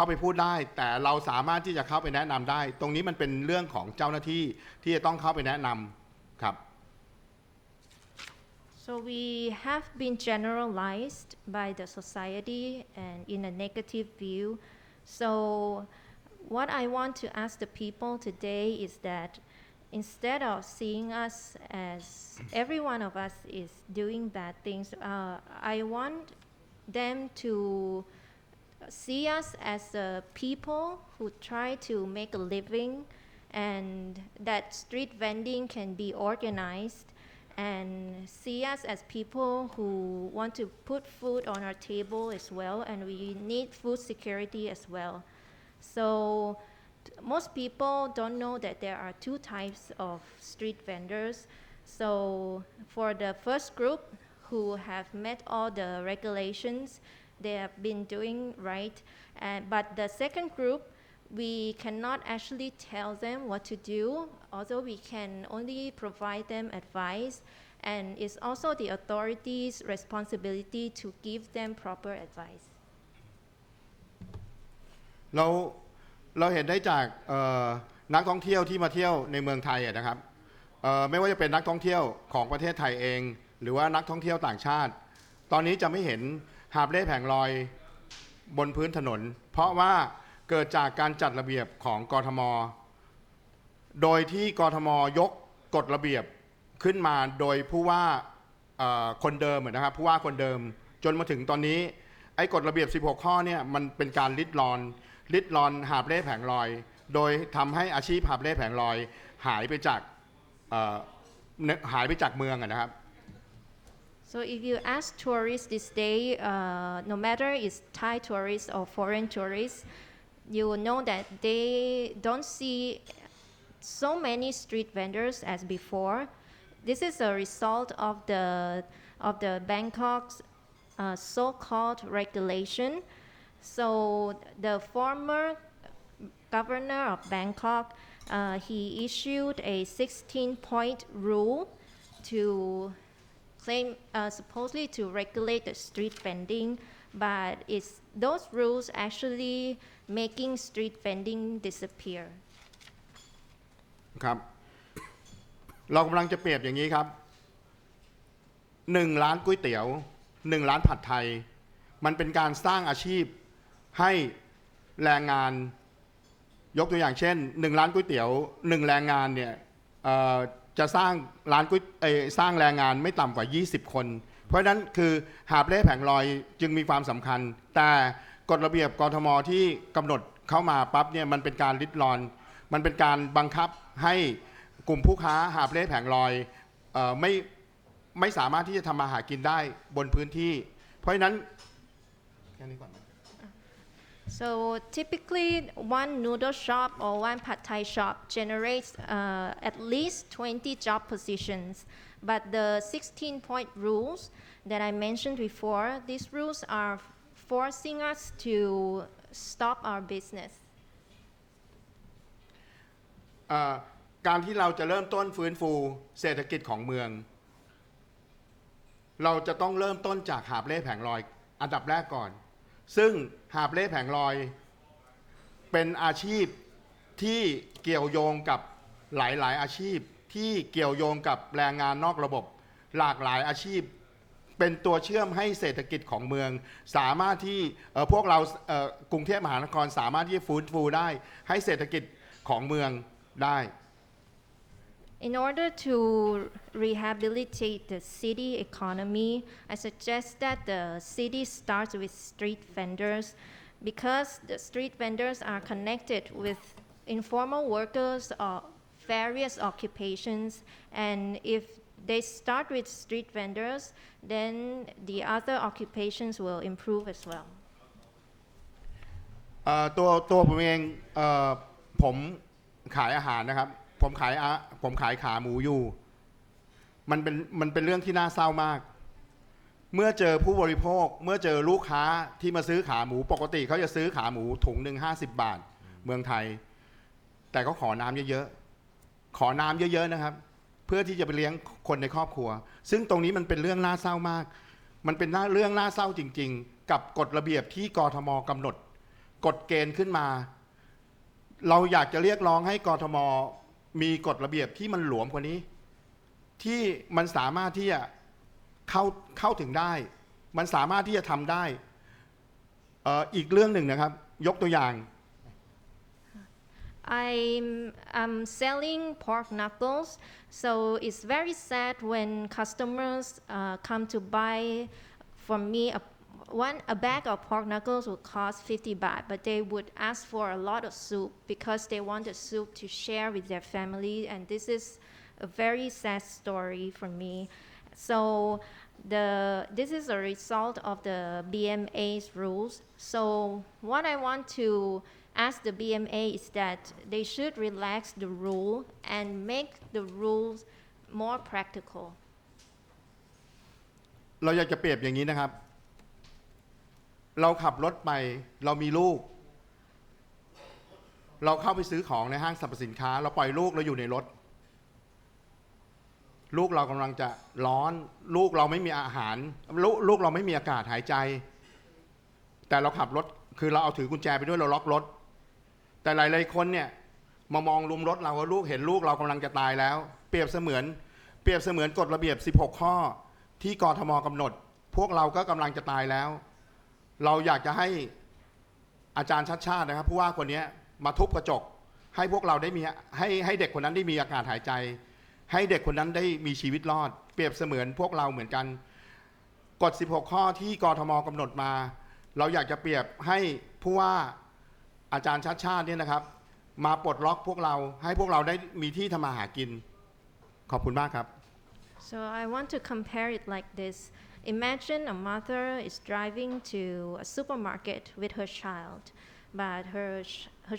Speaker 7: ไปพูดได้แต่เราสามารถที่จะเข้าไปแนะนำได้ตรงนี้มันเป็นเรื่องของเจ้าหน้าที่ที่จะต้องเข้าไปแนะนำครับ
Speaker 8: So we have been generalized by the society and in a negative view. So what I want to ask the people today is that instead of seeing us as every one of us is doing bad things, I want them to see us as people who try to make a living and that street vending can be organized and see us as people who want to put food on our table as well and we need food security as well. So most people don't know that there are 2 types of street vendors. So for the first group who have met all the regulations, they have been doing right. But the second group, we cannot actually tell them what to do, although we can only provide them advice. And it's also the authorities' responsibility to give them proper advice. เราเห็นได้จากนักท่องเที่ยวที่มาเที่ยวในเมืองไทยนะครับ
Speaker 7: ไม่ว่าจะเป็นนักท่องเที่ยวของประเทศไทยเองหรือว่านักท่องเที่ยวต่างชาติตอนนี้จะไม่เห็นหาบเล่แผงลอยบนพื้นถนนเพราะว่าเกิดจากการจัดระเบียบของกทม.โดยที่กทม.ยกกฎระเบียบขึ้นมาโดยผู้ว่าคนเดิมนะครับผู้ว่าคนเดิมจนมาถึงตอนนี้ไอ้กฎระเบียบ16ข้อเนี่ยมันเป็นการลิดรอนหาบเล่แผงลอยโดยทำให้อาชีพหาบเล่แผงลอยหายไปจากเมืองนะครับ
Speaker 8: So if you ask tourists this day, no matter it's Thai tourists or foreign tourists, you will know that they don't see so many street vendors as before. This is a result of the Bangkok's so-called regulation. So the former governor of Bangkok, he issued a 16-point rule to claim supposedly to regulate the street vending, but it's those rules actually making street vending disappear.
Speaker 7: ครับเรากำลังจะเปรียบอย่างนี้ครับ1ร้านก๋วยเตี๋ยว1ร้านผัดไทยมันเป็นการสร้างอาชีพให้แรงงานยกตัวอย่างเช่น1ร้านก๋วยเตี๋ยว1แรงงานเนี่ยจะสร้างร้านสร้างแรงงานไม่ต่ำกว่า20คนเพราะฉะนั้นคือหาบเล่แผงลอยจึงมีความสำคัญแต่กฎระเบียบกทม.ที่กำหนดเข้ามาปั๊บเนี่ยมันเป็นการริดรอนมันเป็นการบังคับให้กลุ่มผู้ค้าหาบเล่แผงลอยไม่สามารถที่จะทำมาหากินได้บนพื้นที่เพราะฉะนั้นแค่นี้ก่อน
Speaker 8: So typically, one noodle shop or one pad thai shop generates at least 20 job positions. But the 16-point rules that I mentioned before, these rules are forcing us to stop our business.
Speaker 7: การที่เราจะเริ่มต้นฟื้นฟูเศรษฐกิจของเมืองเราจะต้องเริ่มต้นจากหาบเล่แผงลอยอันดับแรกก่อนซึ่งหาบเล่แผงลอยเป็นอาชีพที่เกี่ยวโยงกับหลายๆอาชีพที่เกี่ยวโยงกับแรงงานนอกระบบหลากหลายอาชีพเป็นตัวเชื่อมให้เศรษฐกิจของเมืองสามารถที่พวกเรากรุงเทพมหานครสามารถที่จะฟื้นฟูได้ให้เศรษฐกิจของเมืองได้
Speaker 8: In order to rehabilitate the city economy, I suggest that the city starts with street vendors because the street vendors are connected with informal workers of various occupations, and if they start with street vendors, then the other occupations will improve as well.
Speaker 7: ตัวผมเองผมขายอาหารนะครับผมขายขาหมูอยู่มันเป็นเรื่องที่น่าเศร้ามากเมื่อเจอผู้บริโภคเมื่อเจอลูกค้าที่มาซื้อขาหมูปกติเขาจะซื้อขาหมูถุงหนึ่ง50 บาทเมืองไทยแต่เขาขอน้ำเยอะๆขอน้ำเยอะๆนะครับเพื่อที่จะไปเลี้ยงคนในครอบครัวซึ่งตรงนี้มันเป็นเรื่องน่าเศร้ามากมันเป็นเรื่องน่าเศร้าจริงๆกับกฎระเบียบที่กทม.กำหนดกฎเกณฑ์ขึ้นมาเราอยากจะเรียกร้องให้กทม.มีกฎระเบียบที่มันหลวมกว่านี้ที่มันสามารถที่จะเข้าถึงได้มันสามารถที่จะทำได้อีกเรื่องหนึ่งนะครับยกตัวอย่าง
Speaker 8: I'm selling pork knuckles, so it's very sad when customers come to buy from me a bag of pork knuckles would cost 50 baht, but they would ask for a lot of soup because they want the soup to share with their family, and this is a very sad story for me. So this is a result of the BMA's rules. So what I want to ask the BMA is that they should relax the rule and make the rules more practical.
Speaker 7: เราอยากจะเปรียบอย่างนี้นะครับเราขับรถไปเรามีลูกเราเข้าไปซื้อของในห้างสรรพสินค้าเราปล่อยลูกเราอยู่ในรถลูกเรากำลังจะร้อนลูกเราไม่มีอาหารลูกเราไม่มีอากาศหายใจแต่เราขับรถคือเราเอาถือกุญแจไปด้วยเราล็อกรถแต่หลายๆคนเนี่ย มามองลุมรถเราว่าลูกเห็นลูกเรากำลังจะตายแล้วเปรียบเสมือนกฎระเบียบ16ข้อที่กทมกำหนดพวกเราก็กำลังจะตายแล้วเราอยากจะให้อาจารย์ชัดชาตินะครับผู้ว่าคนนี้มาทุบกระจกให้พวกเราได้มีให้เด็กคนนั้นได้มีอากาศหายใจให้เด็กคนนั้นได้มีชีวิตรอดเปรียบเสมือนพวกเราเหมือนกันกฎ16ข้อที่กทมกำหนดมาเราอยากจะเปรียบให้ผู้ว่าอาจารย์ชัดชาติเนี่ยนะครับมาปลดล็อกพวกเราให้พวกเราได้มีที่ทำมาหากินขอบคุณมากครับ
Speaker 8: So I want to compare it like this. Imagine a mother is driving to a supermarket with her child, but her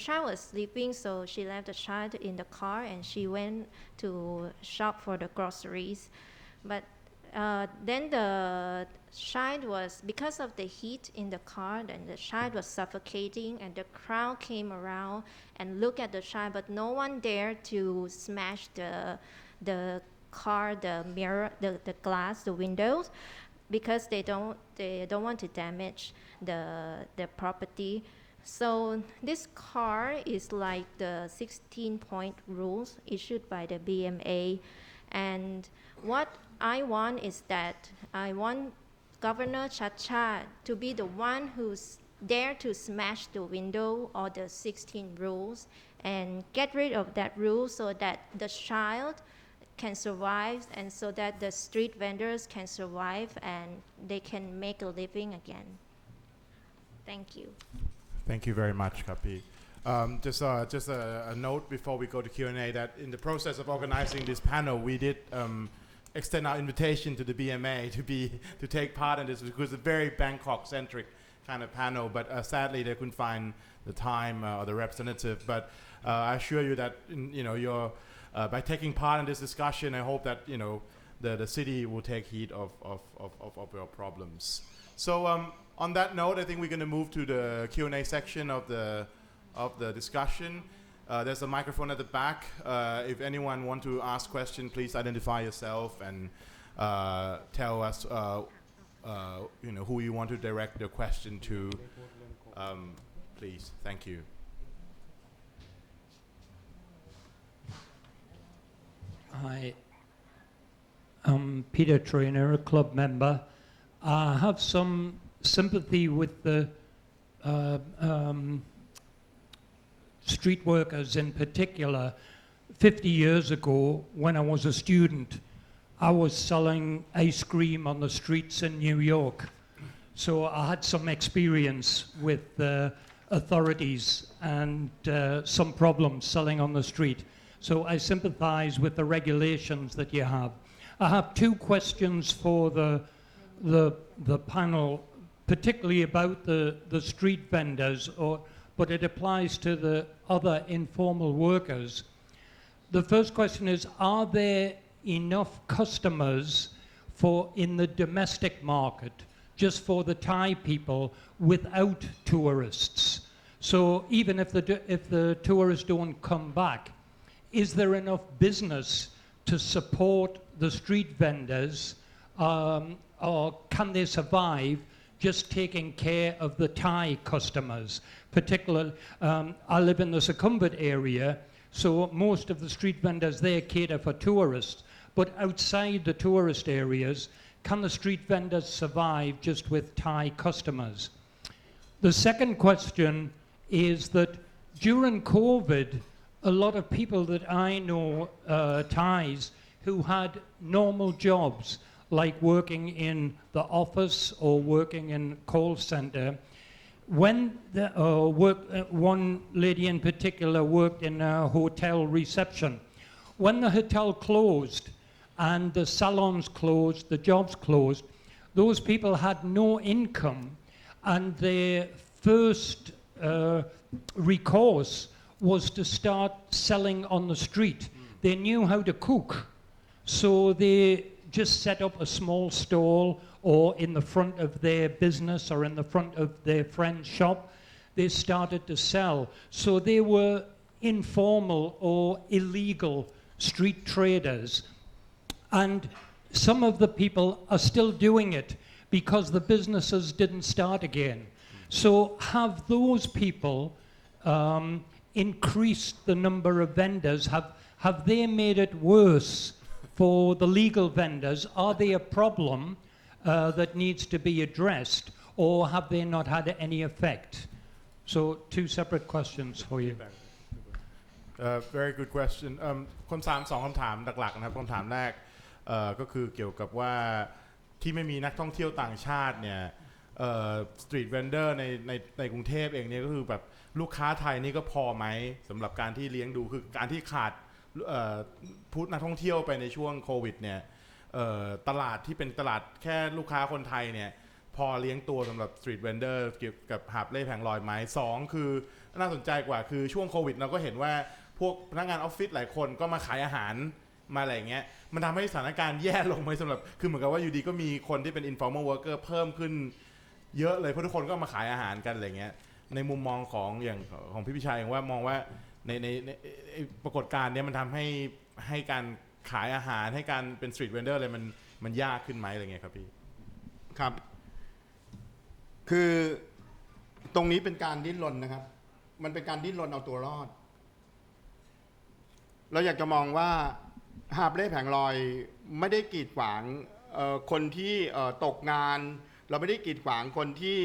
Speaker 8: child was sleeping, so she left the child in the car and she went to shop for the groceries. But then the child was, because of the heat in the car, then the child was suffocating and the crowd came around and looked at the child, but no one dared to smash the car, the mirror, the glass, the windows, because they don't want to damage the property. So this car is like the 16-point rules issued by the BMA, and what I want is that I want Governor Chacha to be the one who's dare to smash the window or the 16 rules and get rid of that rule so that the child can survive and so that the street vendors can survive and they can make a living again. Thank you.
Speaker 1: Thank you very much, Kapi. Just a note before we go to Q&A that in the process of organizing this panel, we did extend our invitation to the BMA to take part in this because it's a very Bangkok-centric kind of panel, but sadly they couldn't find the time or the representative. But I assure you that you're by taking part in this discussion, I hope that the city will take heed of your problems. So on that note, I think we're going to move to the Q&A section of the discussion. There's a microphone at the back. If anyone want to ask question, please identify yourself and tell us who you want to direct the question to. Please, thank you.
Speaker 9: Hi, I'm Peter Trainer, a club member. I have some sympathy with the street workers in particular. 50 years ago, when I was a student, I was selling ice cream on the streets in New York. So I had some experience with the authorities and some problems selling on the street. So I sympathize with the regulations that you have. I have two questions for the panel, particularly about the street vendors, but it applies to the other informal workers. The first question is, are there enough customers in the domestic market, just for the Thai people, without tourists? So even if the tourists don't come back, is there enough business to support the street vendors, or can they survive just taking care of the Thai customers? Particularly, I live in the Sukhumvit area, so most of the street vendors there cater for tourists. But outside the tourist areas, can the street vendors survive just with Thai customers? The second question is that during COVID, a lot of people that I know, Thais, who had normal jobs, like working in the office or working in call center, when one lady in particular worked in a hotel reception. When the hotel closed and the salons closed, the jobs closed, those people had no income, and their first recourse was to start selling on the street. They knew how to cook, so they just set up a small stall or in the front of their business or in the front of their friend's shop. They started to sell. So they were informal or illegal street traders. And some of the people are still doing it because the businesses didn't start again. So have those people increased the number of vendors? Have they made it worse for the legal vendors? Are they a problem that needs to be addressed, or have they not had any effect? So 2 separate questions for you.
Speaker 1: Very good question คำถาม2คำถามหลักๆนะครับคำถามแรกก็คือเกี่ยวกับว่าที่ไม่มีนักท่องเที่ยวต่างชาติเนี่ยสตรีทเวนเดอร์ในกรุงเทพเองเนี่ยก็คือแบบลูกค้าไทยนี่ก็พอไหมสำหรับการที่เลี้ยงดูคือการที่ขาดพูดนักท่องเที่ยวไปในช่วงโควิดเนี่ยตลาดที่เป็นตลาดแค่ลูกค้าคนไทยเนี่ยพอเลี้ยงตัวสำหรับสตรีทเวนเดอร์เกี่ยวกับหาบเล่แผงลอยไหม2คือน่าสนใจกว่าคือช่วงโควิดเราก็เห็นว่าพวกพนักงานออฟฟิศหลายคนก็มาขายอาหารมาอะไรเงี้ยมันทำให้สถานการณ์แย่ลงไหมสำหรับคือเหมือนกับว่าอยู่ดีก็มีคนที่เป็น informal worker เพิ่มขึ้นเยอะเลยเพราะทุกคนก็มาขายอาหารกันอะไรเงี้ยในมุมมองของอย่างของพี่พิชัยเองว่ามองว่าในปรากฏการณ์นี้มันทำให้การขายอาหารให้การเป็นสตรีทเวนเดอร์อะไรมันยากขึ้นไหมอะไรเงี้ยครับพี่
Speaker 7: ครับคือตรงนี้เป็นการดิ้นรนนะครับมันเป็นการดิ้นรนเอาตัวรอดเราอยากจะมองว่าหาบเล่แผงลอยไม่ได้กีดขวางคนที่ตกงานเราไม่ได้กีดขวางคนที่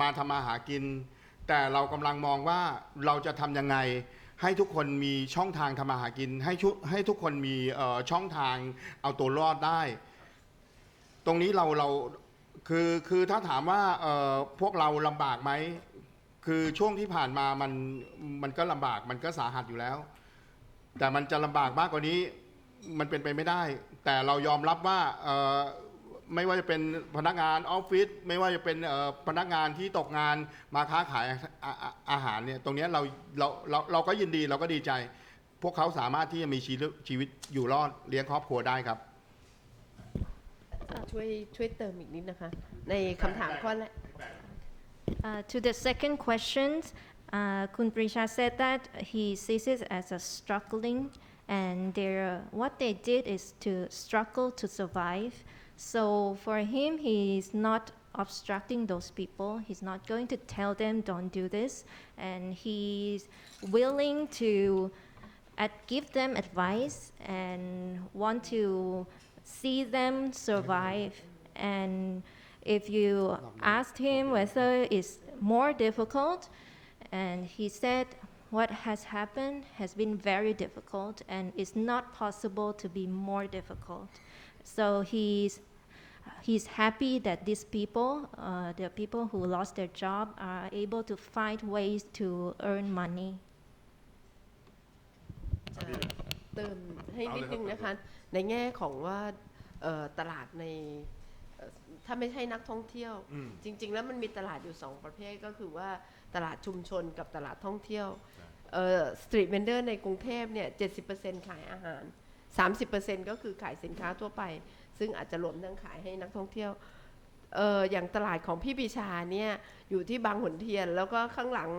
Speaker 7: มาทำมาหากินแต่เรากำลังมองว่าเราจะทำยังไงให้ทุกคนมีช่องทางทำมาหากินให้ทุกคนมีช่องทางเอาตัวรอดได้ตรงนี้เราคือถ้าถามว่าพวกเราลำบากไหมคือช่วงที่ผ่านมามันก็ลำบากมันก็สาหัสอยู่แล้วแต่มันจะลำบากมากกว่านี้มันเป็นไปไม่ได้แต่เรายอมรับว่าไม่ว่าจะเป็นพนักงานออฟฟิศไม่ว่าจะเป็นพนักงานที่ตกงานมาค้าขายอาหารเนี่ยตรงนี้เราก็ยินดีเราก็ดีใจพวกเขาสามารถที่จะมีชีวิตอยู่รอดเลี้ยงครอบครัวได้ครับ
Speaker 3: ช่วยเติมอีกนิดนะคะในคำถามข้อแรก
Speaker 8: To the second question, Kun Prisha said that he sees it as a struggling, and what they did is to struggle to survive. So for him, he's not obstructing those people. He's not going to tell them don't do this, and he's willing to give them advice and want to see them survive. And if you asked him whether it's more difficult, and he said what has happened has been very difficult and it's not possible to be more difficult. So he's happy that these people, the people who lost their job, are able to find ways to earn money.
Speaker 3: เติมให้นิดนึงนะคะในแง่ของว่าตลาดในถ้าไม่ใช่นักท่องเที่ยวจริงๆแล้วมันมีตลาดอยู่2ประเภทก็คือว่าตลาดชุมชนกับตลาดท่องเที่ยวสตรีทเวนเดอร์ในกรุงเทพเนี่ย 70% ขายอาหาร 30% ก็คือขายสินค้าทั่วไปซึ่งอาจจะรวมทั้งขายให้นักท่องเที่ยวอย่างตลาดของพี่ปีชาเนี่ยอยู่ที่บางขุนเทียนแล้วก็ข้างหลัง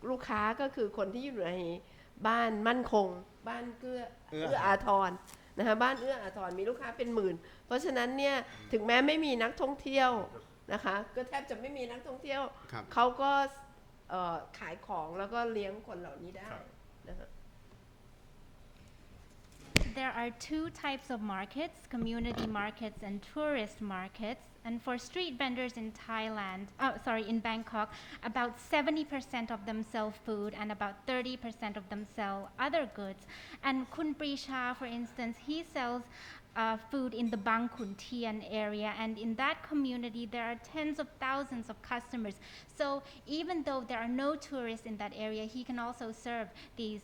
Speaker 3: ลูกค้าก็คือคนที่อยู่ในบ้านมั่นคงบ้านเอื้ออาทรนะคะบ้านเอื้ออาทรมีลูกค้าเป็นหมื่นเพราะฉะนั้นเนี่ยถึงแม้ไม่มีนักท่องเที่ยวนะคะก็แทบจะไม่มีนักท่องเที่ยวเขาก็ขายของแล้วก็เลี้ยงคนเหล่านี้ได้นะคะ
Speaker 4: There are 2 types of markets, community markets and tourist markets. And for street vendors in in Bangkok, about 70% of them sell food and about 30% of them sell other goods. And Kun Prisha, for instance, he sells food in the Bang Khun Tien area, and in that community there are tens of thousands of customers. So even though there are no tourists in that area, he can also serve these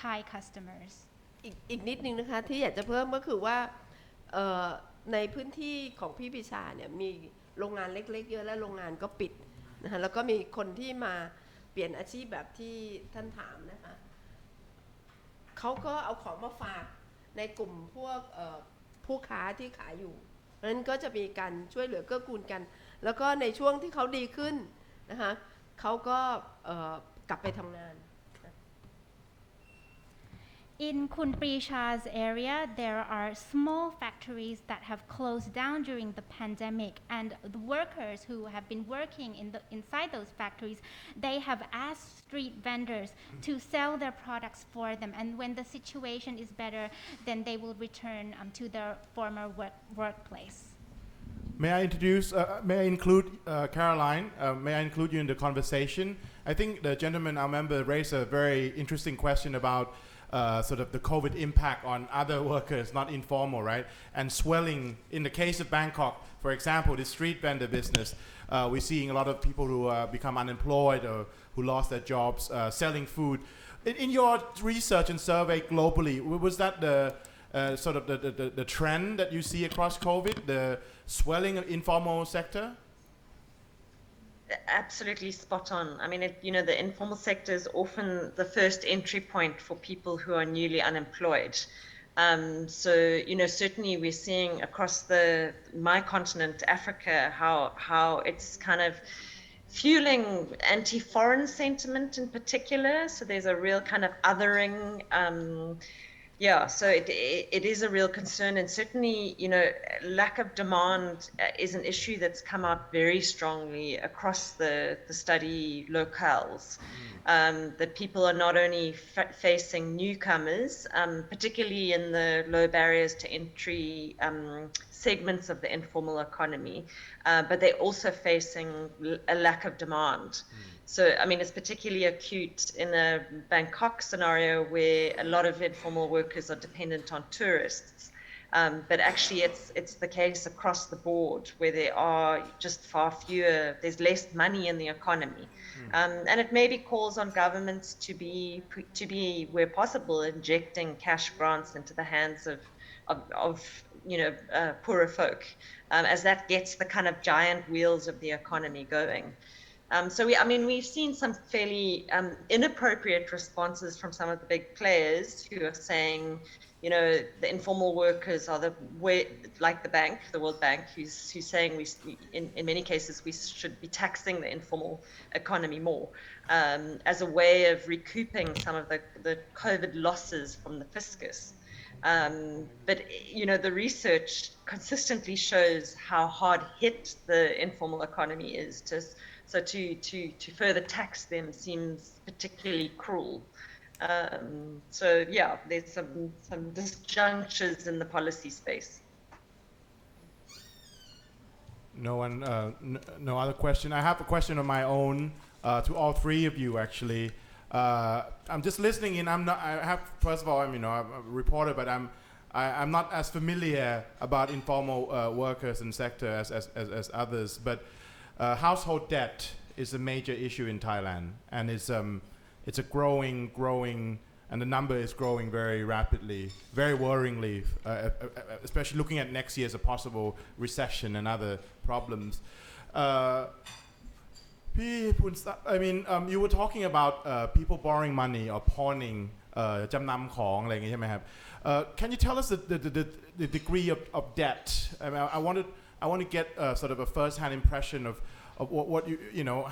Speaker 4: Thai customers.
Speaker 3: อีกนิดนึงนะคะที่อยากจะเพิ่มก็คือว่าในพื้นที่ของพี่ปิชาเนี่ยมีโรงงานเล็กๆเยอะและโรงงานก็ปิดนะคะแล้วก็มีคนที่มาเปลี่ยนอาชีพแบบที่ท่านถามนะคะเขาก็เอาของมาฝากในกลุ่มพวกผู้ค้าที่ขายอยู่เพราะฉะนั้นก็จะมีการช่วยเหลือเกื้อกูลกันแล้วก็ในช่วงที่เขาดีขึ้นนะคะเขาก็กลับไปทำงาน
Speaker 4: In Kun Prisha's area, there are small factories that have closed down during the pandemic, and the workers who have been working inside those factories, they have asked street vendors to sell their products for them, and when the situation is better, then they will return to their former workplace.
Speaker 1: May I include Caroline? May I include you in the conversation? I think the gentleman, our member, raised a very interesting question about sort of the COVID impact on other workers, not informal, right? And swelling. In the case of Bangkok, for example, the street vendor business, we're seeing a lot of people who become unemployed or who lost their jobs selling food. In your research and survey globally, was that the sort of the trend that you see across COVID, the swelling of informal sector?
Speaker 2: Absolutely spot on. I mean, the informal sector is often the first entry point for people who are newly unemployed. So, certainly we're seeing across my continent, Africa, how it's kind of fueling anti-foreign sentiment in particular. So there's a real kind of othering. So it is a real concern, and certainly, lack of demand is an issue that's come out very strongly across the study locales. That people are not only facing newcomers, particularly in the low barriers to entry segments of the informal economy, but they're also facing a lack of demand. So, I mean, it's particularly acute in a Bangkok scenario where a lot of informal workers are dependent on tourists. But actually, it's the case across the board where there are just far fewer, there's less money in the economy. And it maybe calls on governments to be, where possible, injecting cash grants into the hands of poorer folk, as that gets the kind of giant wheels of the economy going. So we've seen some fairly inappropriate responses from some of the big players who are saying, the informal workers are like the bank, the World Bank, who's saying in many cases we should be taxing the informal economy more as a way of recouping some of the COVID losses from the fiscus. But the research consistently shows how hard hit the informal economy is. So to further tax them seems particularly cruel. There's some disjunctures in the policy space.
Speaker 1: No other question. I have a question of my own to all three of you, actually. I'm just listening in. First of all, I'm a reporter, but I'm not as familiar about informal workers and sector as others. But household debt is a major issue in Thailand, and it's a growing, and the number is growing very rapidly, very worryingly, especially looking at next year as a possible recession and other problems. You were talking about people borrowing money or pawning จำนำของอะไรอย่างงี้ใช่ไหมครับ Can you tell us the degree of debt? I want to get sort of a first-hand impression of what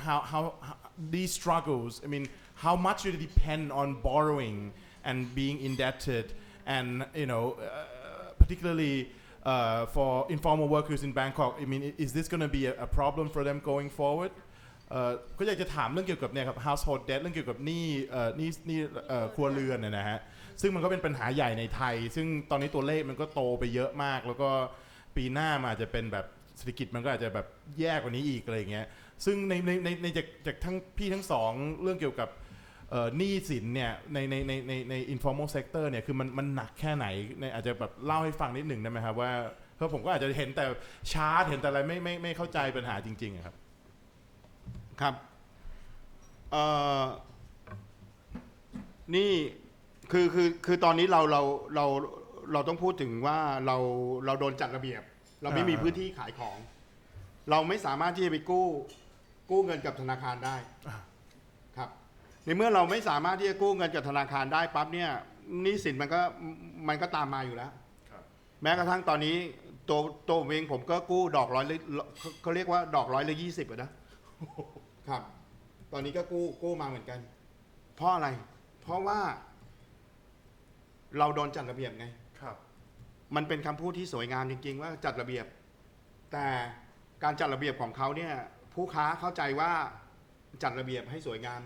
Speaker 1: how these struggles. I mean, how much do they depend on borrowing and being indebted, and particularly for informal workers in Bangkok. I mean, is this going to be a problem for them going forward? ก็อยากจะถามเรื่องเกี่ยวกับเนี่ยครับ household debt เรื่องเกี่ยวกับหนี้ครัวเรือนนะฮะซึ่งมันก็เป็นปัญหาใหญ่ในไทยซึ่งตอนนี้ตัวเลขมันก็โตไปเยอะมากแล้วก็ปีหน้ามันอาจจะเป็นแบบเศรษฐกิจมันก็อาจจะแบบแย่กว่านี้อีกอะไรอย่างเงี้ยซึ่งในจากทั้งพี่ทั้งสองเรื่องเกี่ยวกับหนี้สินเนี่ยใน informal sector เนี่ยคือมันหนักแค่ไหนอาจจะแบบเล่าให้ฟังนิดหนึ่งได้ไหมครับว่าเพราะผมก็อาจจะเห็นแต่ชาร์ตเห็นแต่อะไรไม่เข้าใจปัญหาจริงๆครับ
Speaker 7: ครับนี่คือตอนนี้เราต้องพูดถึงว่าเราโดนจัดระเบียบเราไม่มีพื้นที่ขายของเราไม่สามารถที่จะไปกู้เงินกับธนาคารได้ครับในเมื่อเราไม่สามารถที่จะกู้เงินกับธนาคารได้ปั๊บเนี่ยหนี้สินมันก็ตามมาอยู่แล้วแม้กระทั่งตอนนี้ตัวเองผมก็กู้ดอก100เขาเรียกว่าดอก120นะครับตอนนี้ก็กู้มาเหมือนกันเพราะอะไรเพราะว่า เราโดนจัดระเบียบไง
Speaker 1: ครับ
Speaker 7: มันเป็นคำพูดที่สวยงามจริงๆว่าจัดระเบียบ แต่การจัดระเบียบของเขาเนี่ยผู้ค้าเข้าใจว่าจัดระเบียบให้สวยงาม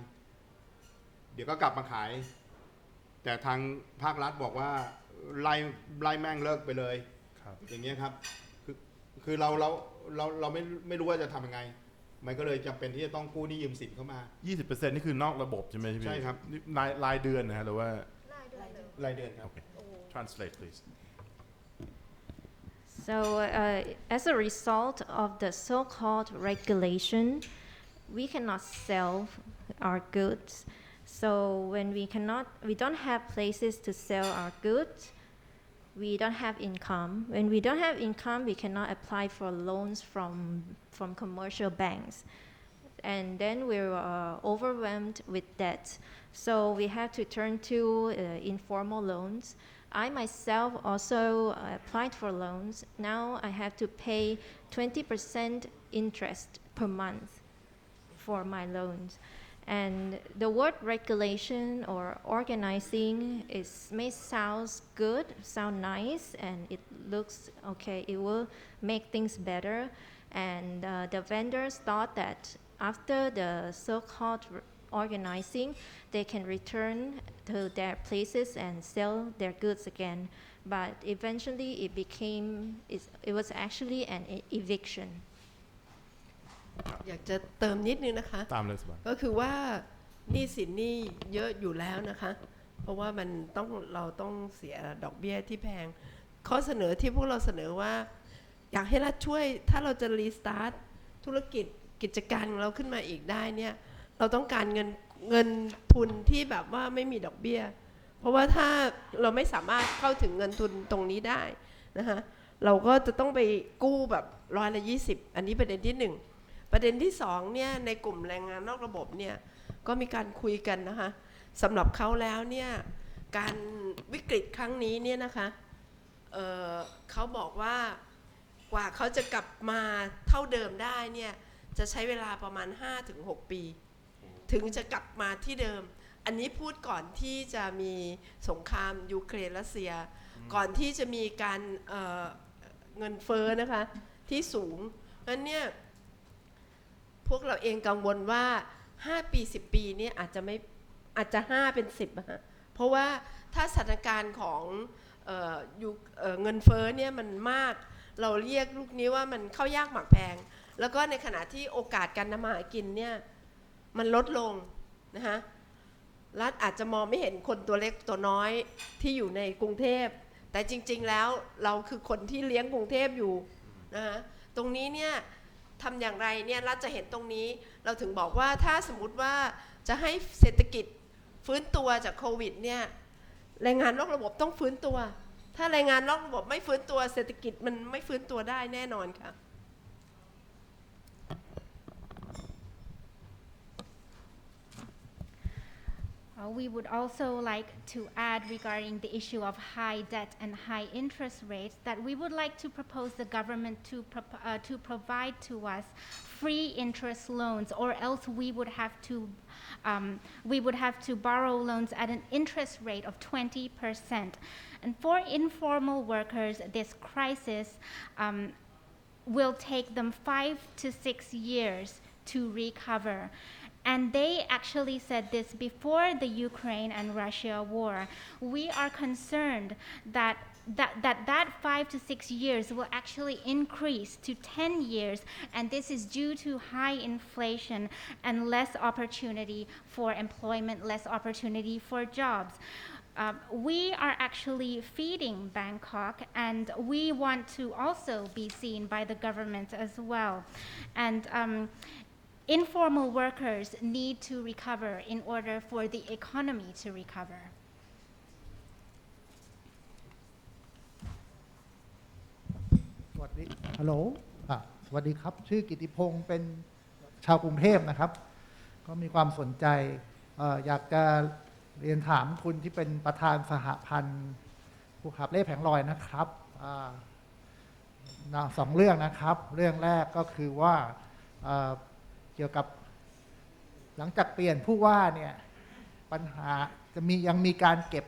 Speaker 7: เดี๋ยวก็กลับมาขายแต่ทางภาครัฐบอกว่าไล่แม่งเลิกไปเลยอย่างเงี้ยครับคือเราไม่รู้ว่าจะทำยังไงมันก็เลยจำเป็นที่จะต้องกู้หนี้ยืมสินเข้ามา
Speaker 1: 20% นี่คือนอกระบบใช่ไหมพี่
Speaker 7: ใช่ครับ
Speaker 1: รายเดือนนะฮะหรือว่าร
Speaker 7: ายเดือนครับ
Speaker 1: translate please
Speaker 8: So as a result of the so-called regulation, we cannot sell our goods. So when we don't have places to sell our goods, we don't have income. When we don't have income, we cannot apply for loans from commercial banks. And then we're overwhelmed with debt. So we have to turn to informal loans. I myself also applied for loans. Now I have to pay 20% interest per month for my loans. And the word regulation or organizing may sound good, sound nice, and it looks okay. It will make things better. And the vendors thought that after the so-called organizing, they can return to their places and sell their goods again. But eventually it was actually an eviction.
Speaker 3: อยากจะเติมนิดนึงนะคะ
Speaker 1: ตามเลยสบาย
Speaker 3: ก็คือว่าหนี้สินนี่เยอะอยู่แล้วนะคะเพราะว่าเราต้องเสียดอกเบี้ยที่แพงข้อเสนอที่พวกเราเสนอว่าอยากให้รัฐช่วยถ้าเราจะรีสตาร์ทธุรกิจกิจการของเราขึ้นมาอีกได้เนี่ยเราต้องการเงินทุนที่แบบว่าไม่มีดอกเบี้ยเพราะว่าถ้าเราไม่สามารถเข้าถึงเงินทุนตรงนี้ได้นะคะเราก็จะต้องไปกู้แบบ120%อันนี้ประเด็นที่1ประเด็นที่2เนี่ยในกลุ่มแรงงานนอกระบบเนี่ยก็มีการคุยกันนะคะสำหรับเขาแล้วเนี่ยการวิกฤตครั้งนี้เนี่ยนะคะเขาบอกว่ากว่าเขาจะกลับมาเท่าเดิมได้เนี่ยจะใช้เวลาประมาณ 5-6 ปีถึงจะกลับมาที่เดิมอันนี้พูดก่อนที่จะมีสงครามยูเครนรัสเซียก่อนที่จะมีการเงินเฟ้อนะคะที่สูงงั้นเนี่ยพวกเราเองกังวลว่า5 ปี 10 ปีเนี่ยอาจจะ5เป็น10นะฮะเพราะว่าถ้าสถานการณ์ของเงินเฟ้อเนี่ยมันมากเราเรียกลูกนี้ว่ามันเข้ายากหมากแพงแล้วก็ในขณะที่โอกาสการทำมาหากินเนี่ยมันลดลงนะฮะรัฐอาจจะมองไม่เห็นคนตัวเล็กตัวน้อยที่อยู่ในกรุงเทพแต่จริงๆแล้วเราคือคนที่เลี้ยงกรุงเทพอยู่นะฮะตรงนี้เนี่ยทำอย่างไรเนี่ยรัฐจะเห็นตรงนี้เราถึงบอกว่าถ้าสมมุติว่าจะให้เศรษฐกิจฟื้นตัวจากโควิดเนี่ยแรงงานนอกระบบต้องฟื้นตัวถ้าแรงงานนอกระบบไม่ฟื้นตัวเศรษฐกิจมันไม่ฟื้นตัวได้แน่นอนค่ะ
Speaker 4: We would also like to add regarding the issue of high debt and high interest rates that we would like to propose the government to provide to us free interest loans, or else we would have to borrow loans at an interest rate of 20%. And for informal workers, this crisis will take them 5 to 6 years to recover. And they actually said this before the Ukraine and Russia war. We are concerned that 5 to 6 years will actually increase to 10 years, and this is due to high inflation and less opportunity for employment, less opportunity for jobs. We are actually feeding Bangkok, and we want to also be seen by the government as well. And informal workers need to recover in order for the economy to recover.
Speaker 10: สวัสดีฮัลโหลสวัสดีครับชื่อกิติพงศ์เป็นชาวกรุงเทพนะครับก็มีความสนใจอยากจะเรียนถามคุณที่เป็นประธานสหพันธ์ผู้ขับเล่แผงลอยนะครับ2 เรื่องนะครับเรื่องแรกก็คือว่าเกี่ยวกับหลังจากเปลี่ยนผู้ว่าเนี่ยปัญหายังมีการเก็บ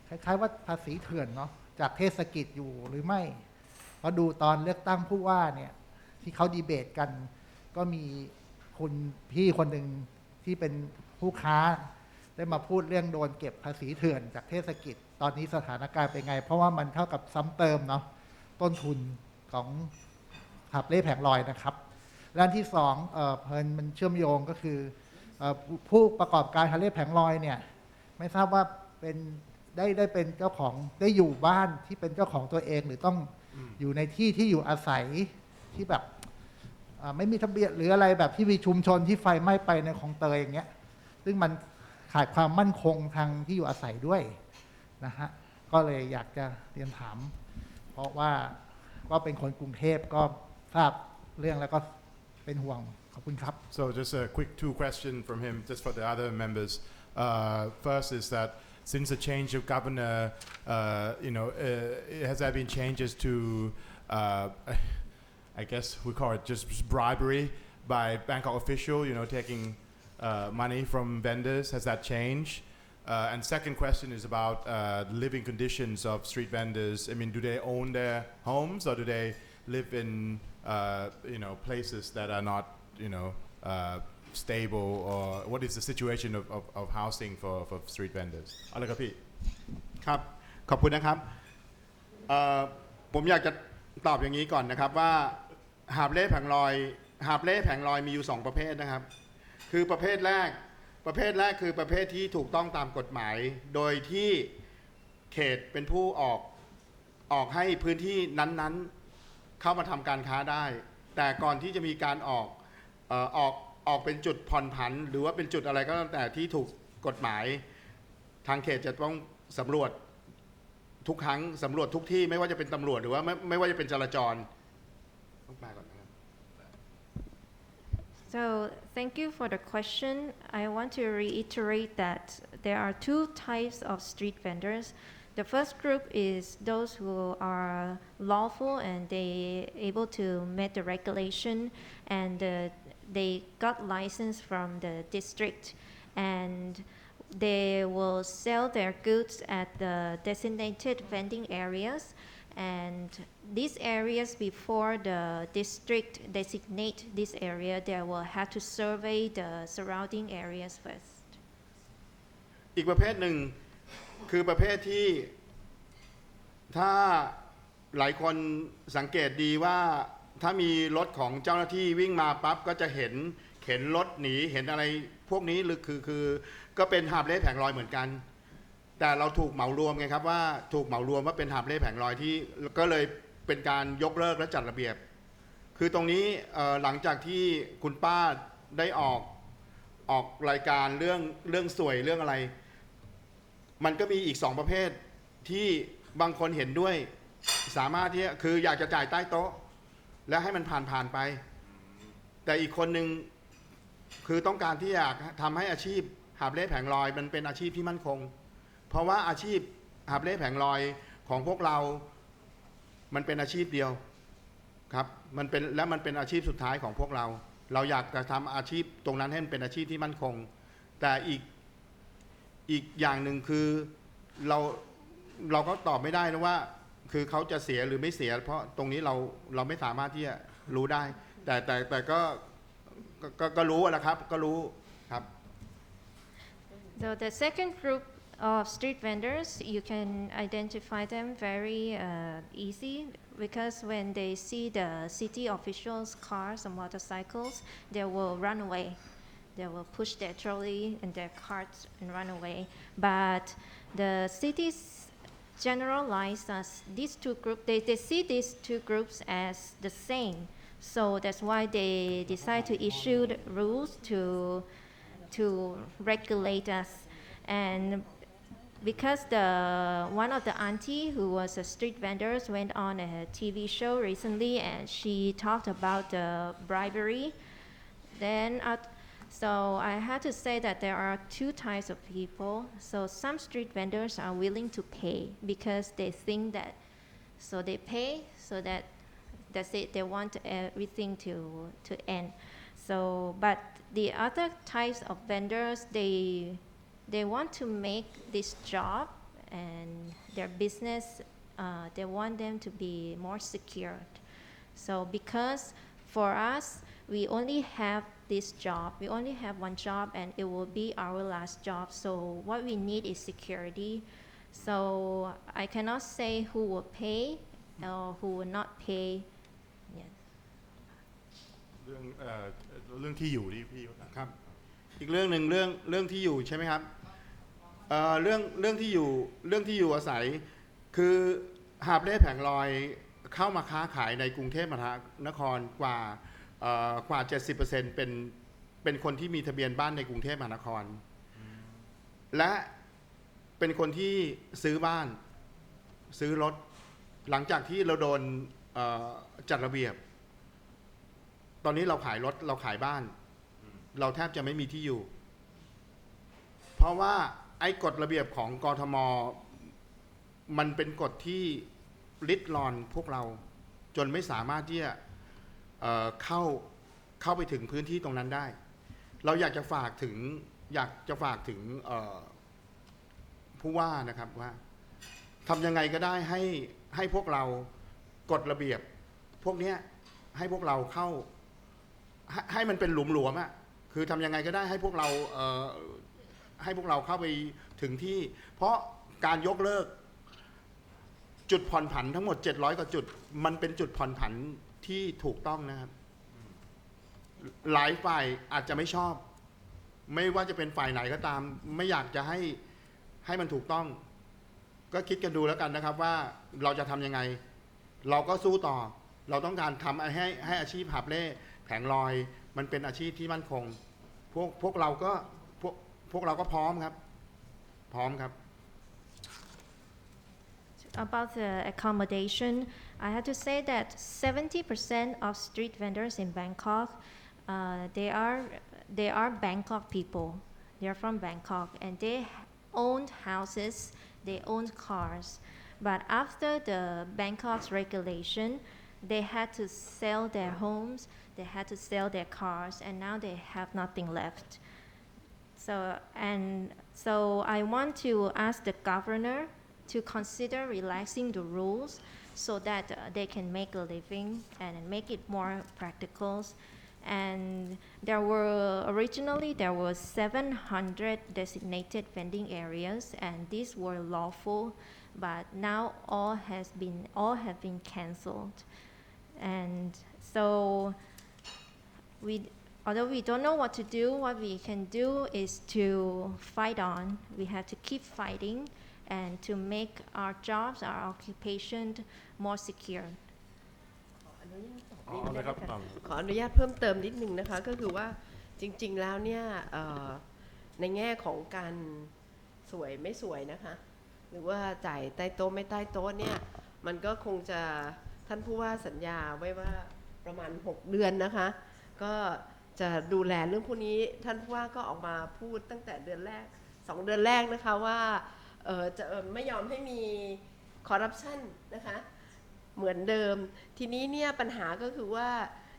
Speaker 10: คล้ายๆว่าภาษีเถื่อนเนาะจากเทศกิจอยู่หรือไม่เพราะดูตอนเลือกตั้งผู้ว่าเนี่ยที่เขาดีเบตกันก็มีคุณพี่คนหนึ่งที่เป็นผู้ค้าได้มาพูดเรื่องโดนเก็บภาษีเถื่อนจากเทศกิจตอนนี้สถานการณ์เป็นไงเพราะว่ามันเท่ากับซ้ำเติมเนาะต้นทุนของหาบเล่แผงลอยนะครับด้านที่สองเพลินมันเชื่อมโยงก็คือผู้ประกอบการหาบเล่แผงลอยเนี่ยไม่ทราบว่าเป็นได้เป็นเจ้าของได้อยู่บ้านที่เป็นเจ้าของตัวเองหรือต้องอยู่ในที่ที่อยู่อาศัยที่แบบไม่มีทะเบียนหรืออะไรแบบที่มีชุมชนที่ไฟไหม้ไปในคลองเตยอย่างเงี้ยซึ่งมันขาดความมั่นคงทางที่อยู่อาศัยด้วยนะฮะก็เลยอยากจะเรียนถามเพราะว่าก็เป็นคนกรุงเทพก็ทราบเรื่องแล้วก็เป็นห่วงขอบคุณครับ
Speaker 1: So just a quick two questions from him, just for the other members. First is that since the change of governor, has there been changes to, I guess we call it just bribery by Bangkok official, taking money from vendors? Has that changed? And second question is about living conditions of street vendors. I mean, do they own their homes or do they live in places that are not stable, or what is the situation of housing for street vendors? เอาเลยครับพี่
Speaker 7: ครับขอบคุณนะครับผมอยากจะตอบอย่างนี้ก่อนนะครับว่าหาบเล่แผงลอยมีอยู่2ประเภทนะครับคือประเภทแรกคือประเภทที่ถูกต้องตามกฎหมายโดยที่เขตเป็นผู้ออกให้พื้นที่นั้นๆเข้ามาทำการค้าได้แต่ก่อนที่จะมีการออกเป็นจุดผ่อนผันหรือว่าเป็นจุดอะไรก็ตามแต่ที่ถูกกฎหมายทางเขตจะต้องสำรวจทุกครั้งสำรวจทุกที่ไม่ว่าจะเป็นตำรวจหรือว่าไม่ว่าจะเป็นจราจรต้องแปลก่อนนะครับ
Speaker 8: So thank you for the question. I want to reiterate that there are two types of street vendors. The first group is those who are lawful and they able to meet the regulation and they got license from the district and they will sell their goods at the designated vending areas and these areas before the district designate this area they will have to survey the surrounding areas first.
Speaker 7: อีกประเภทหนึ่งคือประเภทที่ถ้าหลายคนสังเกตดีว่าถ้ามีรถของเจ้าหน้าที่วิ่งมาปั๊บก็จะเห็นเข็นรถหนีเห็นอะไรพวกนี้หรือคือก็เป็นหาบเล่แผงลอยเหมือนกันแต่เราถูกเหมารวมไงครับว่าถูกเหมารวมว่าเป็นหาบเล่แผงลอยที่ก็เลยเป็นการยกเลิกและจัดระเบียบคือตรงนี้หลังจากที่คุณป้าได้ออกรายการเรื่องสวยเรื่องอะไรมันก็มีอีก2ประเภทที่บางคนเห็นด้วยสามารถที่คืออยากจะจ่ายใต้โต๊ะและให้มันผ่านไปแต่อีกคนนึงคือต้องการที่อยากทำให้อาชีพหาบเล่แผงลอยมันเป็นอาชีพที่มั่นคงเพราะว่าอาชีพหาบเล่แผงลอยของพวกเรามันเป็นอาชีพเดียวครับมันเป็นอาชีพสุดท้ายของพวกเราอยากจะทำอาชีพตรงนั้นให้มันเป็นอาชีพที่มั่นคงแต่อีกอย่างหนึ่งคือเราก็ตอบไม่ได้นะว่าคือเขาจะเสียหรือไม่เสียเพราะตรงนี้เราไม่สามารถที่จะรู้ได้แต่ก็รู้นะครับก็รู้ครับ
Speaker 8: So the second group of street vendors you can identify them very easy because when they see the city officials cars or motorcycles they will run away they will push their trolley and their carts and run away but the cities generalize as these two groups they see these two groups as the same so that's why they decide to issue the rules to regulate us and because one of the auntie who was a street vendor went on a TV show recently and she talked about the bribery then so I had to say that there are two types of people so some street vendors are willing to pay because they think that so they pay so that's it they want everything to end so but the other types of vendors they want to make this job and their business, they want them to be more secured. So because for us, we only have this job, we only have one job, and it will be our last job. So what we need is security. So I cannot say who will pay or who will not pay. Yes.
Speaker 1: เรื่องที่อยู่ที่พี่
Speaker 7: ครับอีกเรื่องหนึ่งเรื่องที่อยู่ใช่ไหมครับเรื่องที่อยู่อาศัยคือหาบเล่แผงลอยเข้ามาค้าขายในกรุงเทพมหานครกว่า 70% เป็นคนที่มีทะเบียนบ้านในกรุงเทพมหานครและเป็นคนที่ซื้อบ้านซื้อรถหลังจากที่เราโดนจัดระเบียบตอนนี้เราขายรถเราขายบ้านเราแทบจะไม่มีที่อยู่เพราะว่าไอ้กฎระเบียบของกทม.มันเป็นกฎที่ริดรอนพวกเราจนไม่สามารถที่จะเข้าไปถึงพื้นที่ตรงนั้นได้เราอยากจะฝากถึงผู้ว่านะครับว่าทำยังไงก็ได้ให้พวกเรากฎระเบียบพวกนี้ให้พวกเราเข้าให้มันเป็นหลุมๆอ่ะคือทำยังไงก็ได้ให้พวกเราเข้าไปถึงที่เพราะการยกเลิกจุดผ่อนผันทั้งหมด700กว่าจุดมันเป็นจุดผ่อนผันที่ถูกต้องนะครับหลายฝ่ายอาจจะไม่ชอบไม่ว่าจะเป็นฝ่ายไหนก็ตามไม่อยากจะให้มันถูกต้องก็คิดกันดูแล้วกันนะครับว่าเราจะทำยังไงเราก็สู้ต่อเราต้องการทำให้อาชีพหาบเล่แผงลอยมันเป็นอาชีพที่มั่นคงพวกเราก็พร้อมครับ
Speaker 8: About the accommodation, I have to say that 70% of street vendors in Bangkok, they are Bangkok people. They are from Bangkok, and they owned houses, they owned cars. But after the Bangkok's regulation, they had to sell their homes, they had to sell their cars, and now they have nothing left. So I want to ask the governor to consider relaxing the rules so that they can make a living and make it more practical. And originally there were 700 designated vending areas, and these were lawful, but now all have been cancelled. And so although we don't know what to do, what we can do is to fight on. We have to keep fighting and to make our jobs, our occupation more secure.
Speaker 3: ขออนุญาตเพิ่มเติมนิดนึงนะคะก็คือว่าจริงๆแล้วเนี่ยในแง่ของการสวยไม่สวยนะคะหรือว่าจ่ายใต้โต๊ะไม่ใต้โต๊ะเนี่ยมันก็คงจะท่านผู้ว่าสัญญาไว้ว่าประมาณ6 เดือนนะคะก็จะดูแลเรื่องพวกนี้ท่านผู้ว่าก็ออกมาพูดตั้งแต่เดือนแรก2 เดือนแรกนะคะว่าจะไม่ยอมให้มีคอร์รัปชันนะคะเหมือนเดิมทีนี้เนี่ยปัญหาก็คือว่า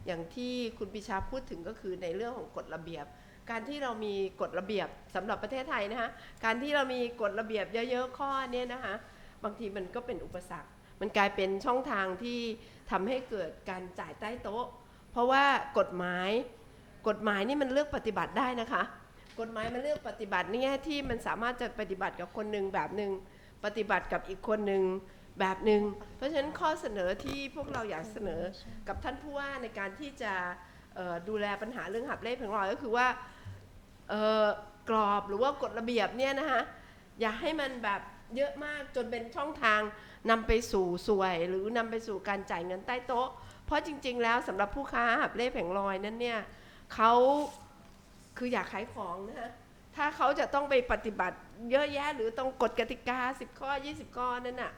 Speaker 3: อย่างที่คุณปิชาพูดถึงก็คือในเรื่องของกฎระเบียบการที่เรามีกฎระเบียบสำหรับประเทศไทยนะคะการที่เรามีกฎระเบียบเยอะๆข้อนี้นะคะบางทีมันก็เป็นอุปสรรคมันกลายเป็นช่องทางที่ทำให้เกิดการจ่ายใต้โต๊ะเพราะว่ากฎหมายนี่มันเลือกปฏิบัติได้นะคะกฎหมายมันเลือกปฏิบัติในแง่ที่มันสามารถจะปฏิบัติกับคนหนึ่งแบบหนึ่งปฏิบัติกับอีกคนหนึ่งแบบหนึ่งเพราะฉะนั้นข้อเสนอที่พวกเราอยากเสนอกับท่านผู้ว่าในการที่จะดูแลปัญหาเรื่องหาบเล่แผงลอยก็คือว่ากรอบหรือว่ากฎระเบียบเนี่ยนะคะอย่าให้มันแบบเยอะมากจนเป็นช่องทางนำไปสู่สวยหรือนำไปสู่การจ่ายเงินใต้โต๊ะเพราะจริงๆแล้วสำหรับผู้ค้าหาบเล่แผงลอยนั้นเนี่ยเขาคืออยากขายของนะคะถ้าเขาจะต้องไปปฏิบัติเยอะแยะหรือต้องกฎกติกา10 ข้อ 20 ข้อนั่นน่ะ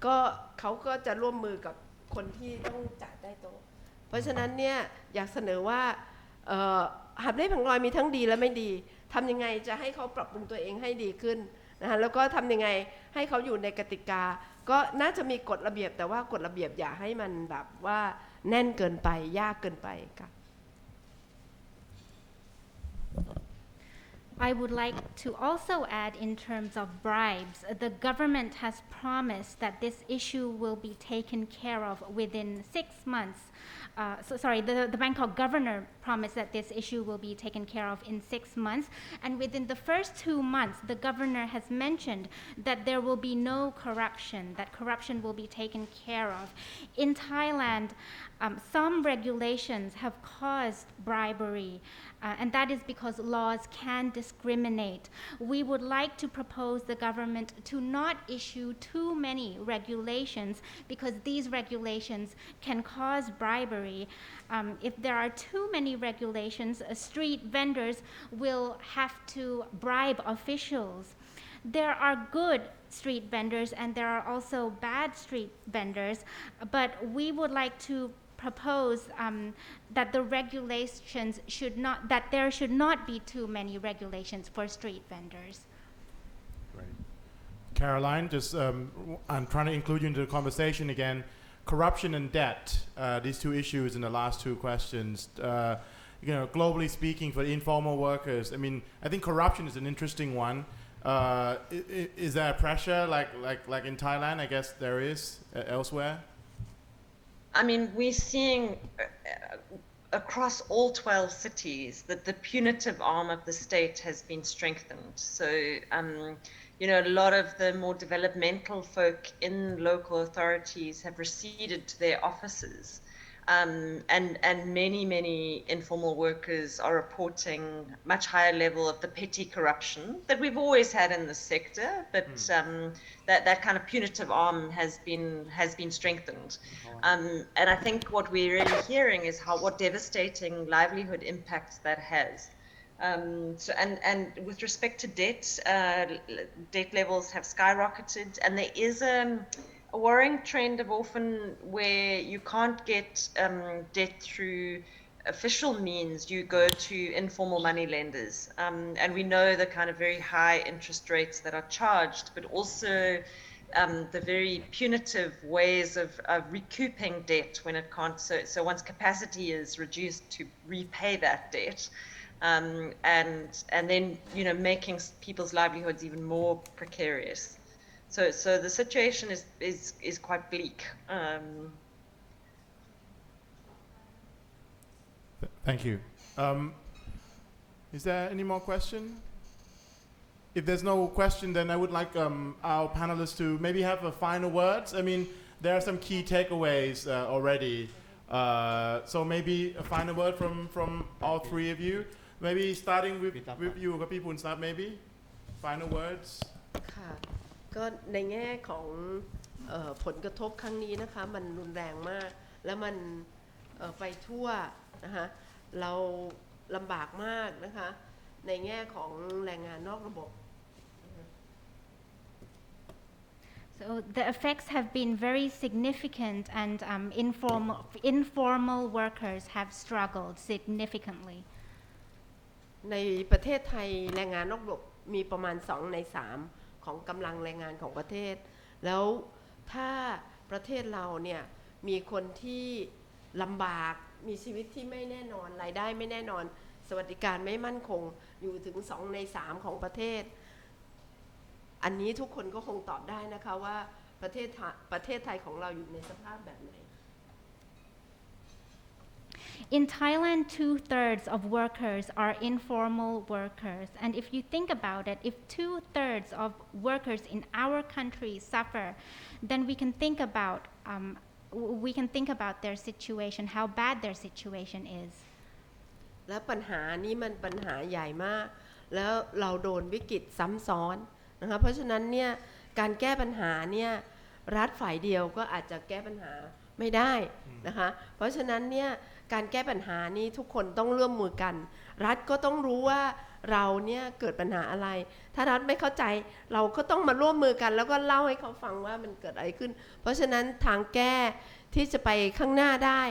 Speaker 3: ก็เขาก็จะร่วมมือกับคนที่ต้องจ่ายใต้โต๊ะเพราะฉะนั้นเนี่ยอยากเสนอว่าหาบเล่แผงลอยมีทั้งดีและไม่ดีทำยังไงจะให้เขาปรับปรุงตัวเองให้ดีขึ้นนะคะแล้วก็ทำยังไงให้เขาอยู่ในกติกาก็น่าจะมีกฎระเบียบแต่ว่ากฎระเบียบอย่าให้มันแบบว่าแน่นเกินไปยากเกินไปค่ะ
Speaker 4: I would like to also add in terms of bribes, the government has promised that this issue will be taken care of within 6 months. The Bangkok governor promised that this issue will be taken care of in 6 months. And within the first 2 months, the governor has mentioned that there will be no corruption, that corruption will be taken care of. In Thailand, some regulations have caused bribery, and that is because laws can discriminate. We would like to propose the government to not issue too many regulations because these regulations can cause bribery. If there are too many regulations, street vendors will have to bribe officials. There are good street vendors and there are also bad street vendors, but we would like to propose that the regulations that there should not be too many regulations for street vendors.
Speaker 1: Great. Caroline, I'm trying to include you into the conversation again. Corruption and debt, these two issues in the last two questions. Globally speaking, for the informal workers, I think corruption is an interesting one. Is there pressure like in Thailand? I guess there is elsewhere.
Speaker 2: We're seeing across all 12 cities that the punitive arm of the state has been strengthened. So, a lot of the more developmental folk in local authorities have receded to their offices. And many informal workers are reporting much higher level of the petty corruption that we've always had in the sector, but that kind of punitive arm has been strengthened. And I think what we're really hearing is what devastating livelihood impacts that has. And with respect to debt, debt levels have skyrocketed, and there is a worrying trend of often where you can't get debt through official means, you go to informal money lenders. And we know the kind of very high interest rates that are charged, but also the very punitive ways of recouping debt when it can't. So once capacity is reduced to repay that debt, and then making people's livelihoods even more precarious. So the situation is quite bleak.
Speaker 1: Thank you. Is there any more question? If there's no question, then I would like our panelists to maybe have a final words. There are some key takeaways already. So maybe a final word from all three of you. Maybe starting with you, people and start maybe. Final words.
Speaker 3: ค่ะก็ในแง่ของผลกระทบครั้งนี้นะคะมันรุนแรงมากแล้วมันไปทั่วนะคะเราลำบากมากนะคะในแง่ของแรงงานนอกระบบ
Speaker 4: So the effects have been very significant, and informal workers have struggled significantly.
Speaker 3: ในประเทศไทยแรงงานนอกระบบมีประมาณ2 ใน 3ของกำลังแรงงานของประเทศแล้วถ้าประเทศเราเนี่ยมีคนที่ลำบากมีชีวิตที่ไม่แน่นอนรายได้ไม่แน่นอนสวัสดิการไม่มั่นคงอยู่ถึง2 ใน 3ของประเทศอันนี้ทุกคนก็คงตอบได้นะคะว่าประเทศไทยของเราอยู่ในสภาพแบบไหน
Speaker 4: In Thailand, 2/3 of workers are informal workers, and if you think about it, if 2/3 of workers in our country suffer, then we can think about their situation, how bad their situation is.
Speaker 3: และปัญหานี้มันปัญหาใหญ่มากแล้วเราโดนวิกฤตซ้ำซ้อนนะคะเพราะฉะนั้นเนี่ยการแก้ปัญหาเนี่ยรัฐฝ่ายเดียวก็อาจจะแก้ปัญหาไม่ได้นะคะเพราะฉะนั้นเนี่ยการแก้ปัญหานี้ทุกคนต้องร่วมมือกันรัฐก็ต้องรู้ว่าเราเนี่ยเกิดปัญหาอะไรถ้ารัฐไม่เข้าใจเราก็ต้องมาร่วมมือกันแล้วก็เล่าให้เขาฟังว่ามันเกิดอะไรขึ้นเพราะฉะนั้นทางแก้ที่จะไปข้างหน้าได้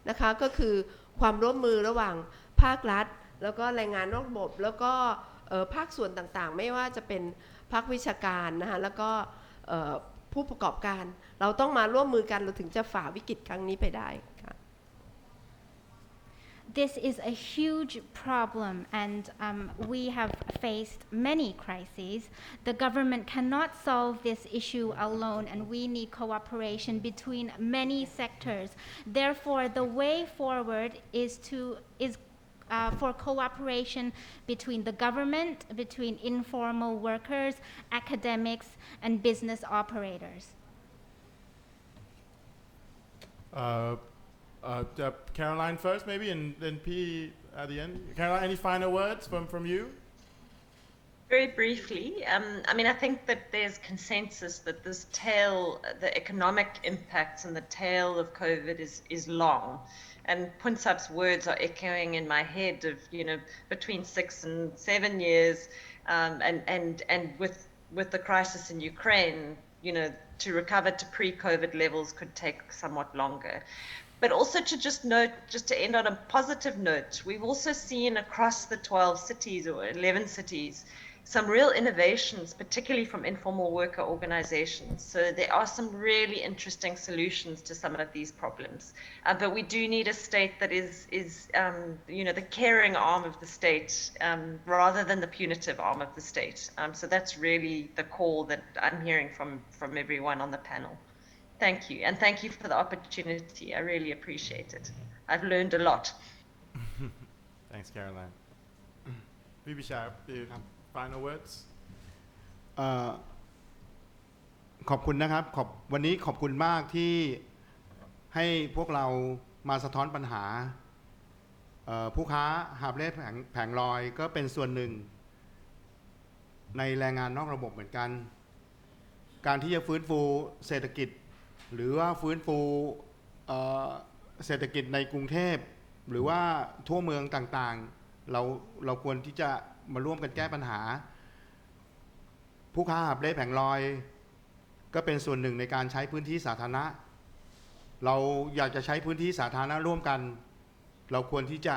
Speaker 3: นะคะก็คือความร่วมมือระหว่างภาครัฐแล้วก็แรงงานนอกระบบแล้วก็ภาคส่วนต่างๆไม่ว่าจะเป็นภาควิชาการนะคะแล้วก็ผู้ประกอบการเราต้องมาร่วมมือกันเราถึงจะฝ่าวิกฤตครั้งนี้ไปได้ค่ะ
Speaker 4: this is a huge problem, and we have faced many crises. The government cannot solve this issue alone, and we need cooperation between many sectors. Therefore, the way forward is for cooperation between the government, between informal workers, academics, and business operators.
Speaker 1: Caroline first, maybe, and then P at the end. Caroline, any final words from you?
Speaker 2: Very briefly, I think that there's consensus that this tail, the economic impacts and the tail of COVID is long. And Punsap's words are echoing in my head of, between 6 and 7 years, and with the crisis in Ukraine, to recover to pre-COVID levels could take somewhat longer. But also to just to end on a positive note, we've also seen across the 12 cities or 11 cities some real innovations, particularly from informal worker organizations. So there are some really interesting solutions to some of these problems. But we do need a state that is the caring arm of the state rather than the punitive arm of the state. So that's really the call that I'm hearing from everyone on the panel. Thank you, and thank you for the opportunity. I really appreciate it. I've learned a lot.
Speaker 1: Thanks, Caroline. Bibisha, final words.
Speaker 7: ขอบคุณนะครับวันนี้ขอบคุณมากที่ให้พวกเรามาสะท้อนปัญหาผู้ค้าหาบเล่แผงลอยก็เป็นส่วนหนึ่งในแรงงานนอกระบบเหมือนกันการที่จะฟื้นฟูเศรษฐกิจหรือว่าฟื้นฟูเศรษฐกิจในกรุงเทพหรือว่าทั่วเมืองต่างๆเราควรที่จะมาร่วมกันแก้ปัญหาผู้ค้าหาบเล่แผงลอยก็เป็นส่วนหนึ่งในการใช้พื้นที่สาธารณะเราอยากจะใช้พื้นที่สาธารณะร่วมกันเราควรที่จะ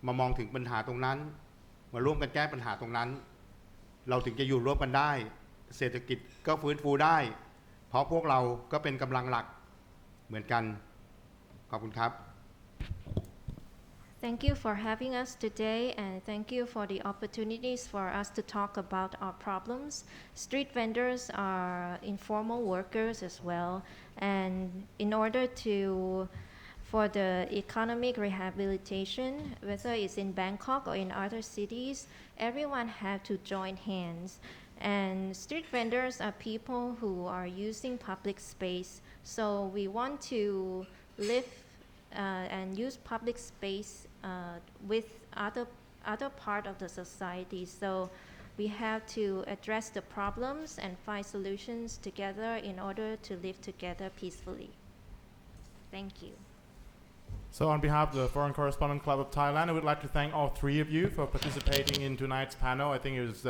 Speaker 7: มามองถึงปัญหาตรงนั้นมาร่วมกันแก้ปัญหาตรงนั้นเราถึงจะอยู่ร่วมกันได้เศรษฐกิจก็ฟื้นฟูได้เพราะพวกเราก็เป็นกำลังหลักเหมือนกันขอบคุณครับ
Speaker 8: Thank you for having us today, and thank you for the opportunities for us to talk about our problems. Street vendors are informal workers as well, and in order for the economic rehabilitation, whether it's in Bangkok or in other cities, everyone has to join hands. And street vendors are people who are using public space, so we want to live and use public space with other part of the society. So we have to address the problems and find solutions together in order to live together peacefully. Thank you.
Speaker 1: So on behalf of the Foreign Correspondent Club of Thailand, I would like to thank all three of you for participating in tonight's panel. I think it was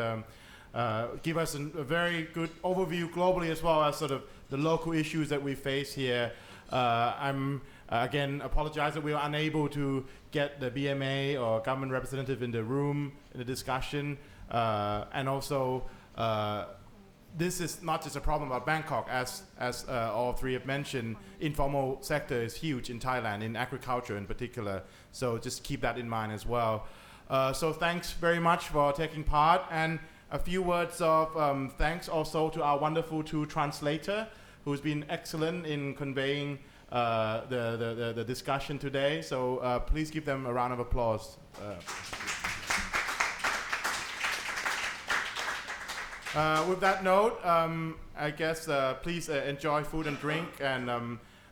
Speaker 1: give us a very good overview globally as well as sort of the local issues that we face here. I'm again apologize that we were unable to get the BMA or government representative in the room in the discussion, and also this is not just a problem about Bangkok, as all three have mentioned. Informal sector is huge in Thailand, in agriculture in particular. So just keep that in mind as well. So thanks very much for taking part, and a few words of thanks also to our wonderful two translator, who's been excellent in conveying the discussion today. So please give them a round of applause. With that note, I guess please enjoy food and drink. And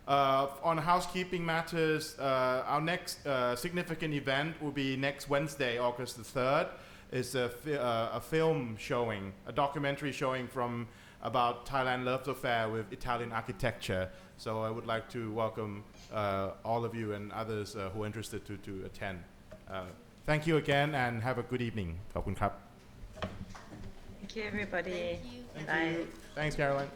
Speaker 1: on housekeeping matters, our next significant event will be next Wednesday, August the 3rd. It's a film showing, a documentary showing about Thailand Love's Affair with Italian architecture. So I would like to welcome all of you and others who are interested to attend. Thank you again and have a good evening. ขอบคุณครับ
Speaker 2: Thank you, everybody.
Speaker 1: Thank you. Thanks, Caroline.